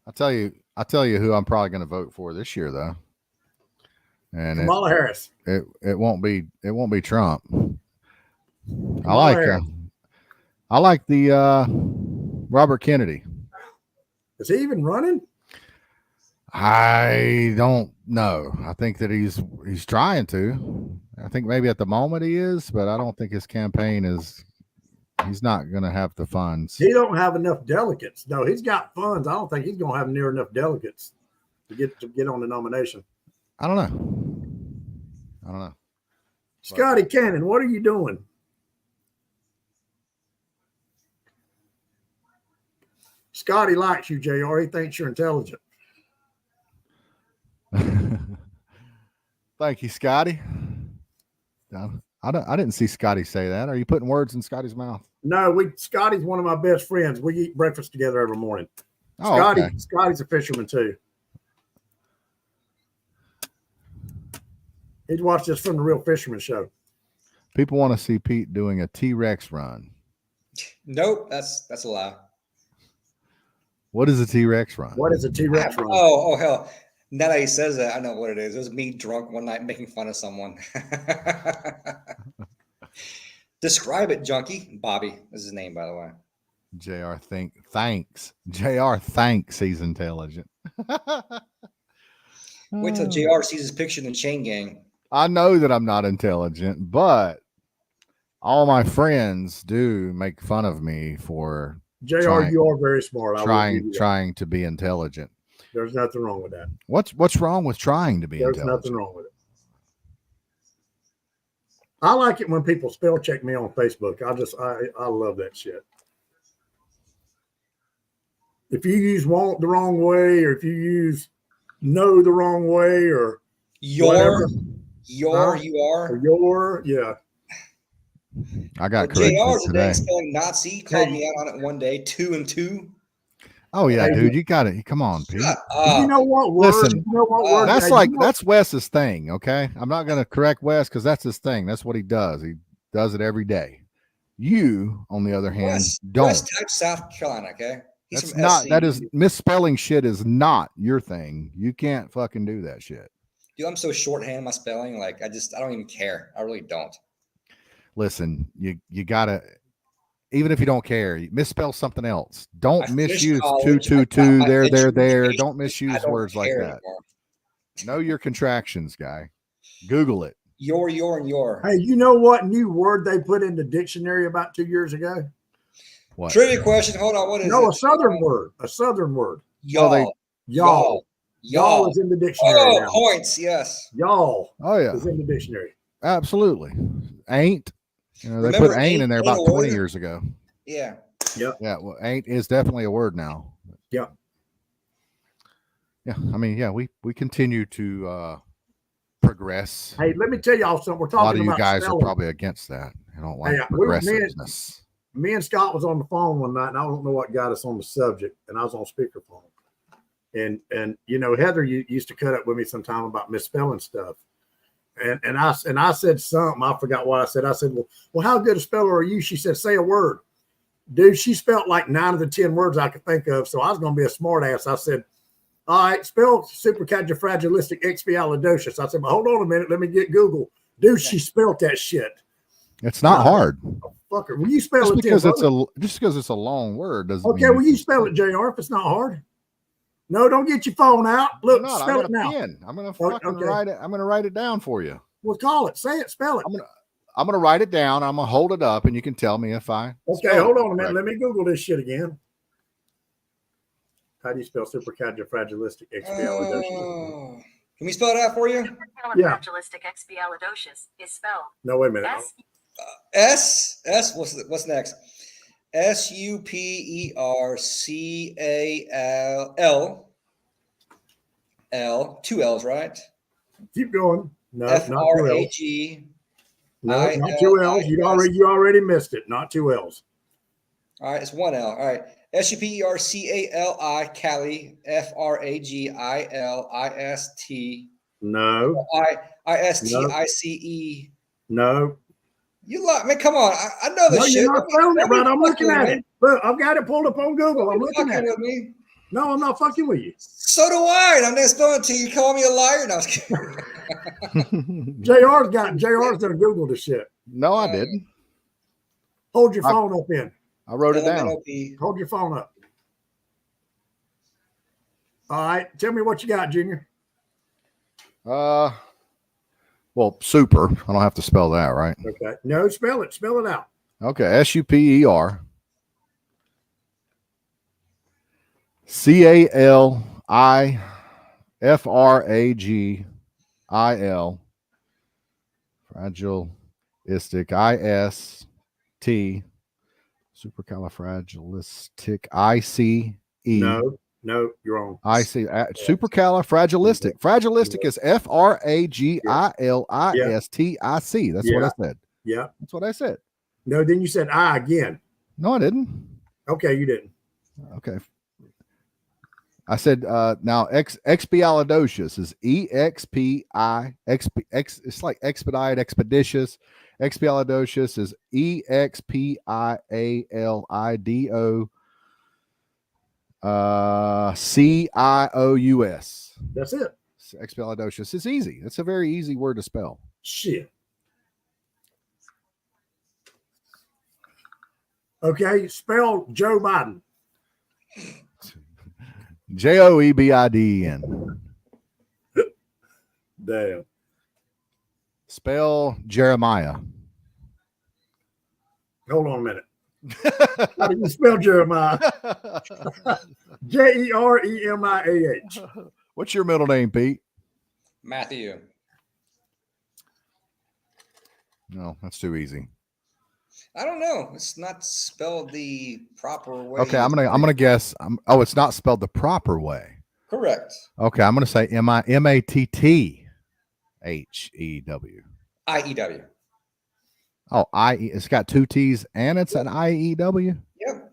I'll tell you who I'm probably going to vote for this year, though. And
Kamala Harris.
It won't be Trump.
Kamala
I like the Robert Kennedy.
Is he even running?
I don't know. I think that he's trying to. I think maybe at the moment he is, but I don't think his campaign is. He's not going to have the funds.
He don't have enough delegates. No, he's got funds. I don't think he's going to have near enough delegates to get on the nomination.
I don't know.
Scotty Cannon, what are you doing? Scotty likes you, JR. He thinks you're intelligent.
Thank you, Scotty. I didn't see Scotty say that. Are you putting words in Scotty's mouth?
No, Scotty's one of my best friends. We eat breakfast together every morning.
Oh,
Scotty's a fisherman too. He'd watched this from the Real Fisherman Show.
People want to see Pete doing a T-Rex run.
Nope, that's a lie.
What is a T-Rex run?
What is a T-Rex run?
Oh hell. Now that he says that, I know what it is. It was me drunk one night making fun of someone. Describe it, junkie. Bobby is his name, by the way.
Thanks. JR thanks he's intelligent.
Wait till JR sees his picture in the chain gang.
I know that I'm not intelligent, but all my friends do make fun of me for
JR,
Trying-
you are very smart. I will give you that.
trying to be intelligent.
There's nothing wrong with that.
What's wrong with trying to be
There's
intelligent?
nothing wrong with it. I like it when people spell check me on Facebook. I love that shit. If you use want the wrong way, or if you use know the wrong way, or whatever.
You
or
are.
your, yeah.
I got
Well,
corrected
JR's
today.
spelling Nazi. Called me out on it one day. 2 and 2.
Oh yeah,
Hey,
dude, you got it. Come on, Pete.
Shut
You
up.
know what word?
Listen,
you know what word?
That's
hey,
like
you know-
that's Wes's thing. Okay, I'm not going to correct Wes because that's his thing. That's what he does. He does it every day. You, on the other hand, don't.
West type South Carolina. Okay. He's
That's
from
not.
SC.
That is misspelling shit is not your thing. You can't fucking do that shit.
Dude, I'm so shorthand in my spelling. Like I don't even care. I really don't.
Listen, you gotta. Even if you don't care, you misspell something else.
I
Don't
finished
misuse
college,
two
I got
two
my
there.
education,
Don't
I
misuse
don't
words like
care
that.
anymore.
Know your contractions, guy. Google it.
Your and your.
Hey, you know what new word they put in the dictionary about 2 years ago?
What?
Trivia question. Hold on. What is
No,
it?
a southern word. A southern word.
Y'all.
Well,
Y'all. Y'all is in the dictionary
Oh,
now.
points. Yes.
Y'all
Oh yeah,
is in the dictionary.
absolutely. Ain't. You know, they
Remember
put ain't in there about
ain't a
20
word?
years ago.
Yeah.
Yep.
Yeah, well, ain't is definitely a word now.
Yep.
Yeah, I mean, yeah, we continue to progress.
Hey, let me tell y'all something. We're
A lot
talking
of you
about
guys
spelling.
are probably against that. You don't like
Hey,
progressiveness.
Me and Scott was on the phone one night, and I don't know what got us on the subject, and I was on speakerphone. And you know, Heather used to cut up with me sometime about misspelling stuff. And I said something, I forgot what I said. I said, well, how good a speller are you? She said, say a word. Dude, she spelled like 9 of the 10 words I could think of. So I was going to be a smart ass. I said, all right, spell supercalifragilisticexpialidocious. I said, well, hold on a minute. Let me get Google. Dude, she spelled that shit.
It's not hard.
Fucker. Will you spell
Just
it?
because it's a long word doesn't
Okay,
mean
will you spell it, JR, if it's not hard? No, don't get your phone out. Look,
I'm not. I
spell
got
it
a
now.
pen. I'm gonna fucking
Okay.
write it. I'm gonna write it down for you.
Well, call it. Say it. Spell it.
I'm gonna write it down. I'm gonna hold it up, and you can tell me if I.
Okay, hold on a minute. Let me Google this shit again. How do you spell supercalifragilisticexpialidocious?
Oh. Can we spell it out for you?
Supercalifragilisticexpialidocious is spelled
No, wait a minute.
S.
What's next? SUPERCALL. 2 L's, right?
Keep going. No, not 2 L's.
FRAG.
No, not 2 L's. You already missed it. Not 2 L's.
All right, it's 1 L. All right. SUPERCALI, Cali, FRAGILIST.
No.
ISTICE.
No.
You lie, man. Come on. I know this
No,
shit.
you're not spelling it right. I'm looking at
me.
it. Look, I've got it pulled up on Google. I'm looking at it.
With me.
No, I'm not fucking with you.
So do I. And I'm not spelling it to you. Call me a liar. No, I was kidding.
JR's gonna Google the shit.
No, I didn't.
Hold your phone up in.
I wrote it down.
LMNOP.
Hold your phone up. All right. Tell me what you got, Junior.
Well, super. I don't have to spell that, right?
Okay. No, spell it. Spell it out.
Okay, SUPER CALIFRAGIL fragilistic IST supercalifragilistic ICE.
No, you're wrong.
Supercalifragilistic. Fragilistic is FRAGILISTIC. That's what I said.
Yeah.
That's what I said.
No, then you said I again.
No, I didn't.
Okay, you didn't.
Okay. I said now expialidocious is EXPI it's like expedite, expeditious. Expialidocious is EXPIALIDO CIOUS.
That's it.
Expialidocious. It's easy. It's a very easy word to spell.
Shit. Okay, spell Joe Biden.
JOEBIDEN.
Damn.
Spell Jeremiah.
Hold on a minute. How do you spell Jeremiah? Jeremiah.
What's your middle name, Pete?
Matthew.
No, that's too easy.
I don't know. It's not spelled the proper way.
Okay, I'm gonna guess. It's not spelled the proper way.
Correct.
Okay, I'm gonna say Mattthehew.
IEW.
Oh, it's got 2 T's and it's an IEW.
Yep.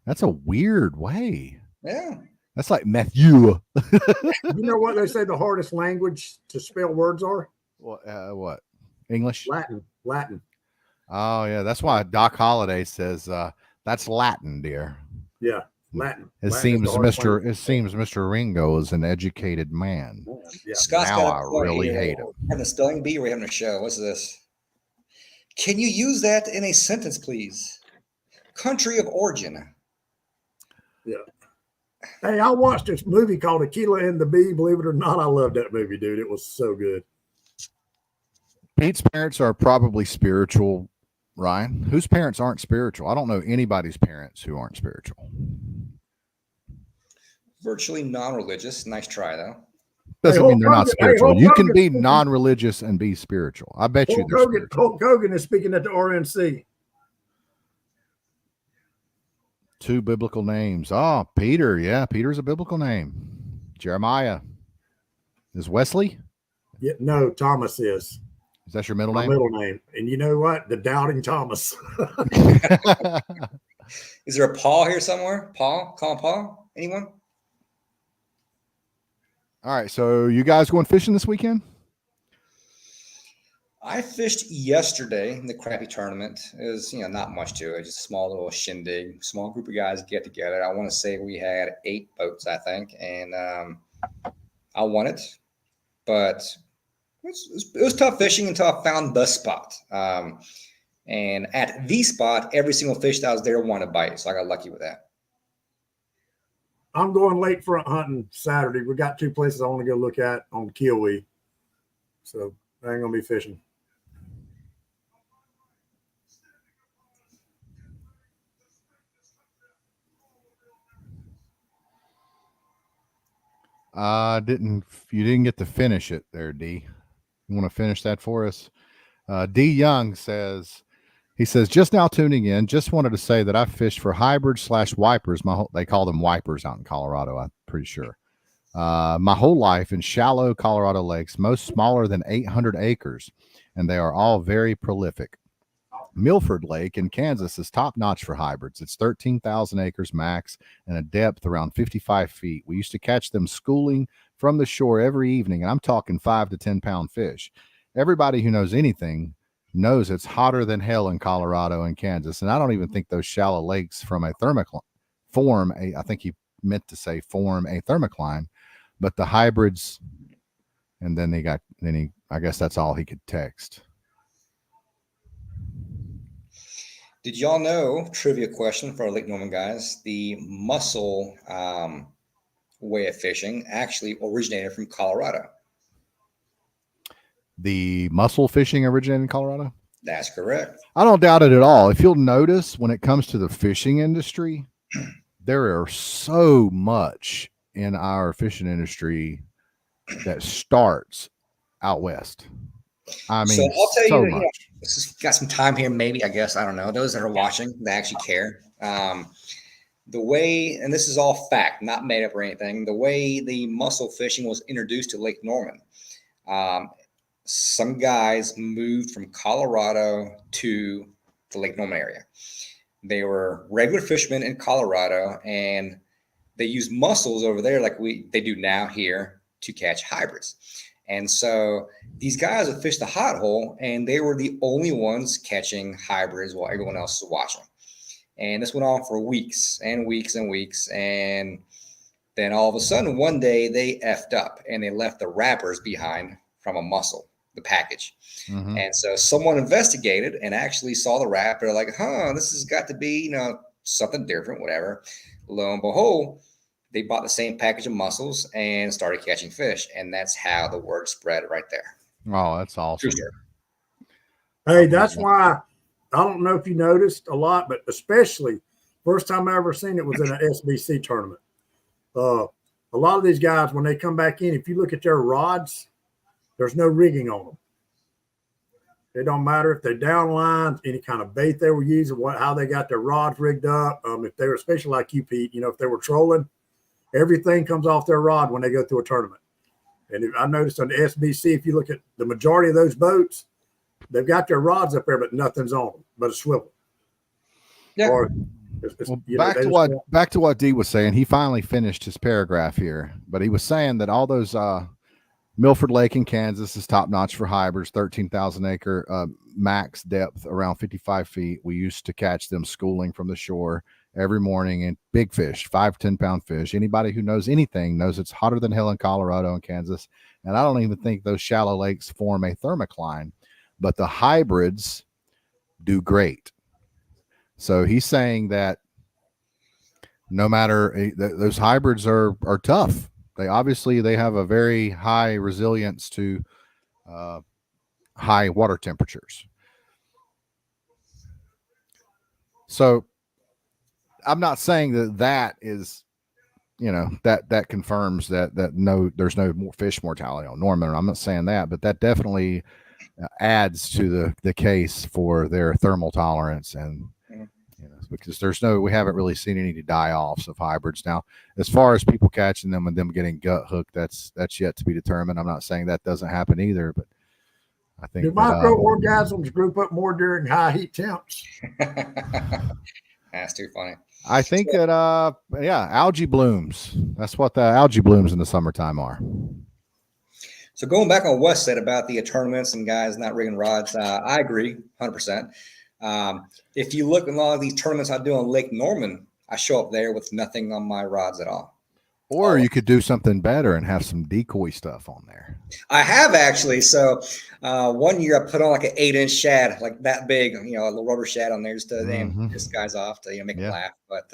That's a weird way.
Yeah.
That's like Matthew.
You know what they say the hardest language to spell words are?
What? English?
Latin.
Oh yeah, that's why Doc Holliday says that's Latin, dear.
Yeah, Latin.
It
Latin
seems Mr. Ringo is an educated man.
Yeah.
Scott's
Now
got a
I
point
really
here.
hate him.
Having a spelling bee or we having a show? What's this? Can you use that in a sentence, please? Country of origin.
Yeah. Hey, I watched this movie called Aquila and the Bee. Believe it or not, I loved that movie, dude. It was so good.
Pete's parents are probably spiritual, Ryan. Whose parents aren't spiritual? I don't know anybody's parents who aren't spiritual.
Virtually non-religious. Nice try, though.
Doesn't mean they're not spiritual.
Hulk
You can
Hogan-
be non-religious and be spiritual. I bet you they're spiritual.
Hulk Hogan is speaking at the RNC.
2 biblical names. Oh, Peter. Yeah, Peter's a biblical name. Jeremiah. Is Wesley?
Yeah, no, Thomas is
Is that your middle
my
name?
middle name. And you know what? The Doubting Thomas.
Is there a Paul here somewhere? Paul? Call him Paul? Anyone?
All right. So you guys going fishing this weekend?
I fished yesterday in the crappie tournament. It was, not much to it. Just a small little shindig, small group of guys get together. I want to say we had 8 boats, I think, and I won it. But it was tough fishing until I found the spot. And at the spot, every single fish that was there wanted to bite, so I got lucky with that.
I'm going lakefront hunting Saturday. We got 2 places I want to go look at on Kiowee. So I ain't going to be fishing.
You didn't get to finish it there, D. You want to finish that for us? D Young says, just now tuning in, just wanted to say that I fished for hybrid/wipers. They call them wipers out in Colorado, I'm pretty sure. My whole life in shallow Colorado lakes, most smaller than 800 acres, and they are all very prolific. Milford Lake in Kansas is top notch for hybrids. It's 13,000 acres max and a depth around 55 feet. We used to catch them schooling from the shore every evening, and I'm talking 5 to 10 pound fish. Everybody who knows anything knows it's hotter than hell in Colorado and Kansas, and I don't even think those shallow lakes form a thermocline, but the hybrids. And then I guess that's all he could text.
Did y'all know, trivia question for our Lake Norman guys, the mussel way of fishing actually originated from Colorado?
The mussel fishing originated in Colorado?
That's correct.
I don't doubt it at all. If you'll notice, when it comes to the fishing industry, there are so much in our fishing industry that starts out west. I mean,
so I'll tell
so
you,
much.
This has got some time here, maybe, I guess. I don't know. Those that are watching, they actually care. The way, and this is all fact, not made up or anything, the way the mussel fishing was introduced to Lake Norman. Some guys moved from Colorado to the Lake Norman area. They were regular fishermen in Colorado, and they used mussels over there like they do now here to catch hybrids. And so these guys would fish the hot hole, and they were the only ones catching hybrids while everyone else was watching. And this went on for weeks and weeks and weeks. And then all of a sudden, one day they effed up and they left the wrappers behind from a mussel, the package.
Mm-hmm.
And so someone investigated and actually saw the wrapper. They're like, this has got to be, something different, whatever. Lo and behold, they bought the same package of mussels and started catching fish. And that's how the word spread right there.
Oh, that's awesome.
True story.
Hey, that's why I don't know if you noticed a lot, but especially first time I ever seen it was in an SBC tournament. A lot of these guys, when they come back in, if you look at their rods, there's no rigging on them. It don't matter if they're downline, any kind of bait they were using, how they got their rods rigged up. If they were, especially like you, Pete, if they were trolling, everything comes off their rod when they go through a tournament. And I noticed on the SBC, if you look at the majority of those boats, they've got their rods up there, but nothing's on them, but a swivel.
Yeah.
Or
back to what Dee was saying. He finally finished his paragraph here, but he was saying that all those Milford Lake in Kansas is top notch for hybrids, 13,000 acre max depth around 55 feet. We used to catch them schooling from the shore every morning, and big fish, 5-10 pound fish. Anybody who knows anything knows it's hotter than hell in Colorado and Kansas. And I don't even think those shallow lakes form a thermocline, but the hybrids do great. So he's saying that no matter those hybrids are tough. They have a very high resilience to high water temperatures. So I'm not saying that is, that confirms that there's no more fish mortality on Norman. I'm not saying that, but that definitely adds to the case for their thermal tolerance and because we haven't really seen any die-offs of hybrids. Now, as far as people catching them and them getting gut hooked, that's yet to be determined. I'm not saying that doesn't happen either, but I think
do microorganisms group up more during high heat temps?
That's too funny.
I think that algae blooms. That's what the algae blooms in the summertime are.
So going back on what Wes said about the tournaments and guys not rigging rods, I agree 100%. If you look at a lot of these tournaments I do on Lake Norman, I show up there with nothing on my rods at all.
Or you could do something better and have some decoy stuff on there.
I have actually. So one year I put on like an 8-inch shad, like that big, a little rubber shad on there just to piss guys off to make them laugh. But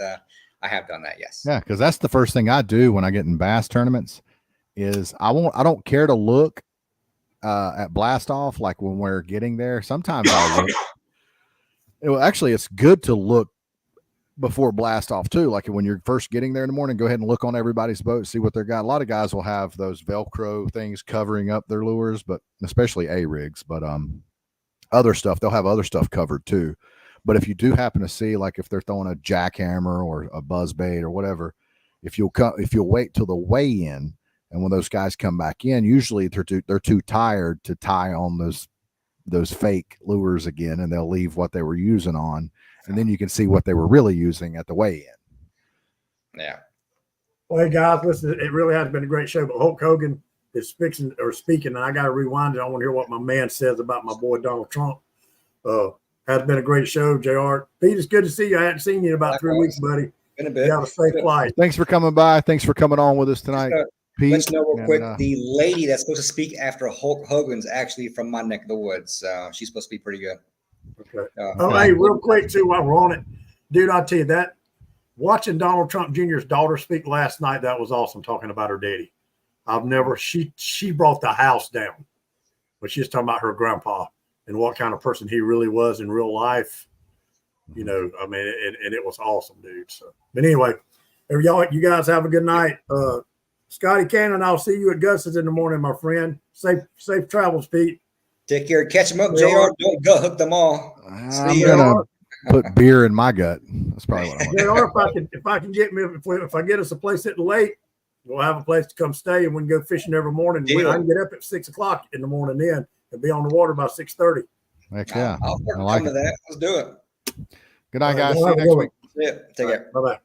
I have done that, yes.
Yeah, because that's the first thing I do when I get in bass tournaments is I don't care to look at blast off like when we're getting there. Sometimes I look. Actually, it's good to look before blast off too. Like when you're first getting there in the morning, go ahead and look on everybody's boat, see what they're got. A lot of guys will have those Velcro things covering up their lures, but especially A-rigs, but other stuff, they'll have other stuff covered too. But if you do happen to see, like if they're throwing a jackhammer or a buzz bait or whatever, if you'll wait till the weigh-in, and when those guys come back in, usually they're too tired to tie on those fake lures again, and they'll leave what they were using on, and then you can see what they were really using at the weigh-in.
Yeah.
Well, hey guys, listen, it really has been a great show, but Hulk Hogan is speaking, and I got to rewind it. I want to hear what my man says about my boy Donald Trump. Has been a great show, JR. Pete, it's good to see you. I hadn't seen you in about 3 weeks, buddy.
Been a bit.
You have a safe flight.
Thanks for coming by. Thanks for coming on with us tonight. Pete,
let's know real quick. The lady that's supposed to speak after Hulk Hogan's actually from my neck of the woods. She's supposed to be pretty good.
Okay. Hey, real quick too, while we're on it, dude, I'll tell you that watching Donald Trump Jr.'s daughter speak last night, that was awesome. Talking about her daddy, she brought the house down, but she's talking about her grandpa and what kind of person he really was in real life. I mean, and it was awesome, dude. So, but anyway, you guys have a good night. Scotty Cannon, I'll see you at Gus's in the morning, my friend. Safe travels, Pete.
Take care. Catch them up, JR. Don't gut hook them all.
I'm gonna put beer in my gut. That's probably what I want.
JR, if I get us a place at the lake, we'll have a place to come stay, and we can go fishing every morning. I can get up at 6 o'clock in the morning then and be on the water by 6:30.
Heck yeah.
I'll come to that. Let's do it.
Good night, guys. See you next week.
Yeah. Take care.
Bye-bye.